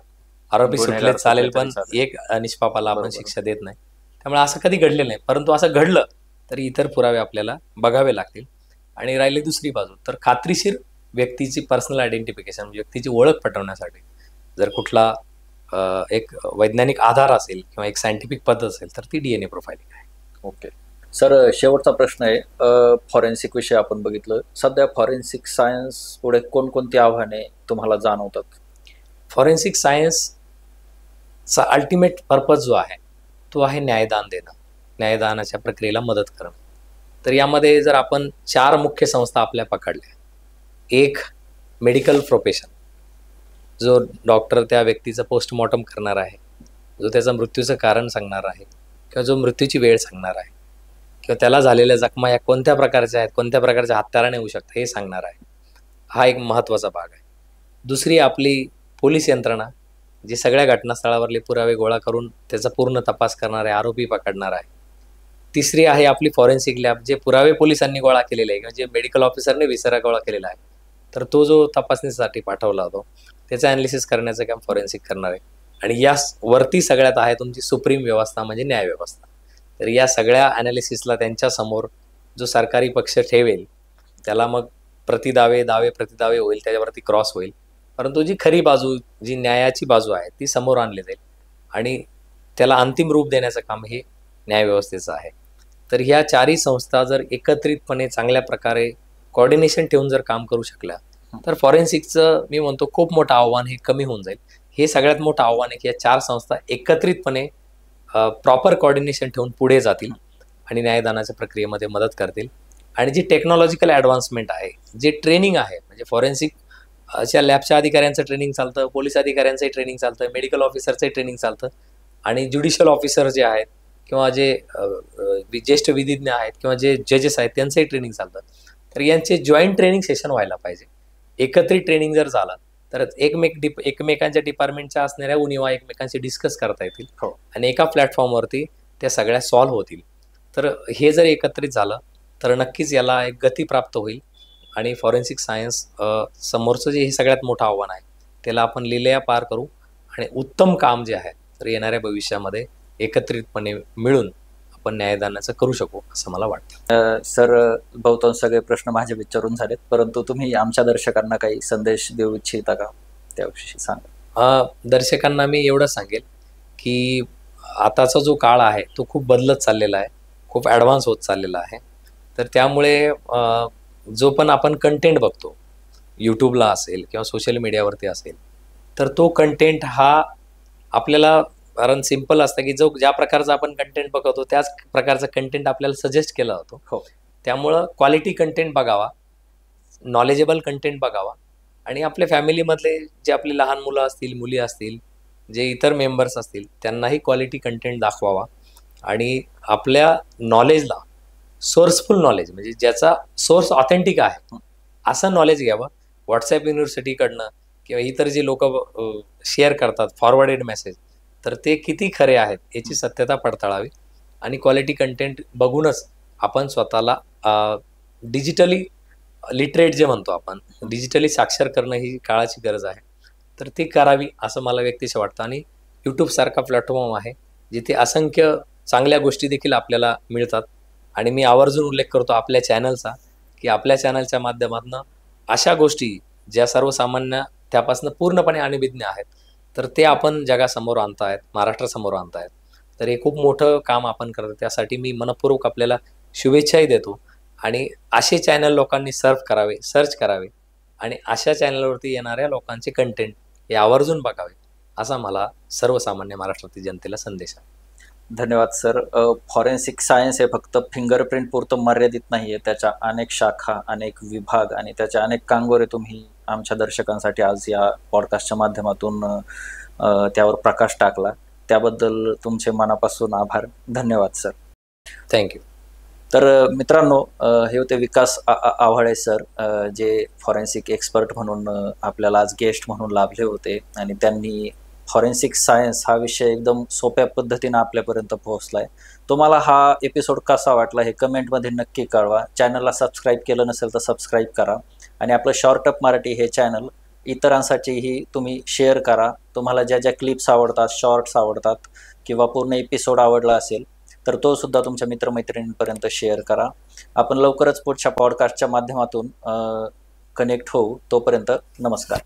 आरोपी सुटले चालेल पण एक निष्पापाला आपण शिक्षा देत नाही. त्यामुळे असं कधी घडलेलं नाही. परंतु असं घडलं तरी इतर पुरावे आपल्याला बघावे लागतील. आणि राहिली दुसरी बाजू, तर खात्रीशीर व्यक्तीची पर्सनल आयडेंटिफिकेशन म्हणजे व्यक्तीची ओळख पटवण्यासाठी जर कुठला एक वैज्ञानिक आधार असेल किंवा एक सायंटिफिक पद्धत असेल तर ती DNA प्रोफाइलिंग आहे. ओके सर, शेवटचा प्रश्न आहे. फॉरेन्सिक विषय आपण बघितलं, सध्या फॉरेन्सिक सायन्स पुढे कोणकोणती आव्हाने तुम्हाला जाणवतात? फॉरेन्सिक सायन्सचा अल्टिमेट पर्पज जो आहे तो आहे न्यायदान देणं, न्यायदानाच्या प्रक्रियेला मदत करणं. तर यामध्ये जर आपण 4 मुख्य संस्था आपल्या पकडल्या, एक मेडिकल प्रोफेशन, जो डॉक्टर त्या व्यक्तीचं पोस्टमॉर्टम करणार आहे, जो त्याचं मृत्यूचं कारण सांगणार आहे किंवा जो मृत्यूची वेळ सांगणार आहे किंवा त्याला झालेल्या जखमा या कोणत्या प्रकारच्या आहेत, कोणत्या प्रकारच्या हत्याराने होऊ शकतात हे सांगणार आहे. हा एक महत्त्वाचा भाग आहे. दुसरी आपली पोलीस यंत्रणा, जी सगळ्या घटनास्थळावरले पुरावे गोळा करून त्याचा पूर्ण तपास करणार आहे, आरोपी पकडणार आहे. तिसरी आहे आपली फॉरेन्सिक लॅब, जे पुरावे पोलिसांनी गोळा केलेले आहे किंवा जे मेडिकल ऑफिसरने विसरा गोळा केलेला आहे तर तो जो तपासणीसाठी पाठवला होतो त्याचं ॲनालिसिस करण्याचं काम फॉरेन्सिक करणार आहे. आणि या वरती सगळ्यात आहे तुमची सुप्रीम व्यवस्था म्हणजे न्याय व्यवस्था. तर या सगळ्या ॲनालिसिसला त्यांच्यासमोर जो सरकारी पक्ष ठेवेल त्याला मग प्रतिदावे प्रतिदावे होईल, त्याच्यावरती क्रॉस होईल. परंतु जी खरी बाजू, जी न्यायाची बाजू आहे ती समोर आणली जाईल आणि त्याला अंतिम रूप देण्याचं काम हे न्यायव्यवस्थेचं आहे. तर ह्या 4ही संस्था जर एकत्रितपणे चांगल्या प्रकारे कोऑर्डिनेशन ठेवून जर काम करू शकल्या तर फॉरेन्सिकचं मी म्हणतो खूप मोठं आव्हान हे कमी होऊन जाईल. हे सगळ्यात मोठं आव्हान आहे की या 4 संस्था एकत्रितपणे प्रॉपर कोऑर्डिनेशन ठेवून पुढे जातील आणि न्यायदानाच्या प्रक्रियेमध्ये मदत करतील. आणि जी टेक्नॉलॉजिकल ॲडव्हान्समेंट आहे, जे ट्रेनिंग आहे, म्हणजे फॉरेन्सिकच्या लॅबच्या अधिकाऱ्यांचं ट्रेनिंग चालतं, पोलीस अधिकाऱ्यांचंही ट्रेनिंग चालतं, मेडिकल ऑफिसरचंही ट्रेनिंग चालतं आणि ज्युडिशियल ऑफिसर जे आहेत किंवा जे ज्येष्ठ विधिज्ञ आहेत किंवा जे जजेस आहेत त्यांचंही ट्रेनिंग चालतं. तर यांचे जॉईंट ट्रेनिंग सेशन व्हायला पाहिजे. एकत्रित ट्रेनिंग जर झालं तर एकमेकांच्या डिपार्टमेंटच्या असणाऱ्या उणिवा एकमेकांशी डिस्कस करता येतील आणि एका प्लॅटफॉर्मवरती त्या सगळ्या सॉल्व्ह होतील. तर हे जर एकत्रित झालं तर नक्कीच याला एक गती प्राप्त होईल आणि फॉरेन्सिक सायन्स समोरचं जे हे सगळ्यात मोठं आव्हान आहे त्याला आपण लिलया पार करू आणि उत्तम काम जे आहे तर येणाऱ्या भविष्यामध्ये एकत्रितपणे मिळून आपण न्यायदानाचं करू शकू असं मला वाटतं. सर, बहुतांश सगळे प्रश्न माझे विचारून झालेत, परंतु तुम्ही आमच्या दर्शकांना काही संदेश देऊ इच्छिता का, त्याविषयी सांगा. दर्शकांना मी एवढं सांगेल की आताचा जो काळ आहे तो खूप बदलत चाललेला आहे, खूप ॲडव्हान्स होत चाललेला आहे. तर त्यामुळे जो पण आपण कंटेंट बघतो, यूट्यूबला असेल किंवा सोशल मीडियावरती असेल, तर तो कंटेंट हा आपल्याला, कारण सिम्पल असतं की जो ज्या प्रकारचा आपण कंटेंट बघतो त्याच प्रकारचा कंटेंट आपल्याला सजेस्ट केला जातो. हो. त्यामुळं क्वालिटी कंटेंट बघावा, नॉलेजेबल कंटेंट बघावा आणि आपल्या फॅमिलीमधले जे आपली लहान मुलं असतील, मुली असतील, जे इतर मेंबर्स असतील, त्यांनाही क्वालिटी कंटेंट दाखवावा आणि आपल्या नॉलेजला सोर्सफुल नॉलेज, म्हणजे ज्याचा सोर्स ऑथेंटिक आहे असं नॉलेज घ्यावं. व्हॉट्सॲप युनिव्हर्सिटीकडनं किंवा इतर जे लोक शेअर करतात फॉरवर्डेड मेसेज, तर ते किती खरे आहेत याची सत्यता पडताळावी आणि क्वालिटी कंटेंट बघूनच आपण स्वतःला डिजिटली लिटरेट जे म्हणतो आपण, डिजिटली साक्षर करणं ही काळाची गरज आहे, तर ती करावी असं मला व्यक्तिशः वाटतं. आणि यूट्यूबसारखा प्लॅटफॉर्म आहे जिथे असंख्य चांगल्या गोष्टी देखील आपल्याला मिळतात. आणि मी आवर्जून उल्लेख करतो आपल्या चॅनलचा, की आपल्या चॅनलच्या माध्यमातून अशा गोष्टी ज्या सर्वसामान्य त्यापासून पूर्णपणे अनभिज्ञ आहेत, तर ते आपण जगासमोर आणतायत, महाराष्ट्रासमोर आणतायत. तर हे खूप मोठं काम आपण करतो. त्यासाठी मी मनपूर्वक आपल्याला शुभेच्छाही देतो. आणि असे चॅनल लोकांनी सर्च करावे आणि अशा चॅनलवरती येणाऱ्या लोकांचे कंटेंट हे आवर्जून बघावे, असा मला सर्वसामान्य महाराष्ट्रातील जनतेला संदेश आहे. धन्यवाद सर. फॉरेन्सिक सायन्स हे फक्त फिंगरप्रिंट पुरतं मर्यादित नाही आहे. त्याच्या अनेक शाखा, अनेक विभाग आणि त्याच्या अनेक कांगोरे तुम्ही आमच्या दर्शकांसाठी आज या पॉडकास्टच्या माध्यमातून त्यावर प्रकाश टाकला. त्याबद्दल तुमचे मनापासून आभार. धन्यवाद सर. थँक्यू. तर मित्रांनो, हे होते विकास आव्हाळे सर, जे फॉरेन्सिक एक्सपर्ट म्हणून आपल्याला आज गेस्ट म्हणून लाभले होते आणि त्यांनी फॉरेन्सिक सायन्स हा विषय एकदम सोप्या पद्धतीने आपल्यापर्यंत पोहोचलाय. तुम्हाला हा एपिसोड कसा वाटला हे कमेंटमध्ये नक्की कळवा. चॅनलला सबस्क्राईब केलं नसेल तर सबस्क्राईब करा आणि आपलं शॉर्टअप मराठी हे चॅनल इतरांसाठीही तुम्ही शेअर करा. तुम्हाला ज्या ज्या क्लिप्स आवडतात, शॉर्ट्स आवडतात किंवा पूर्ण एपिसोड आवडला असेल तर तो सुद्धा तुमच्या मित्रमैत्रिणींपर्यंत शेअर करा. आपण लवकरच पुढच्या पॉडकास्टच्या माध्यमातून कनेक्ट होऊ. तोपर्यंत नमस्कार.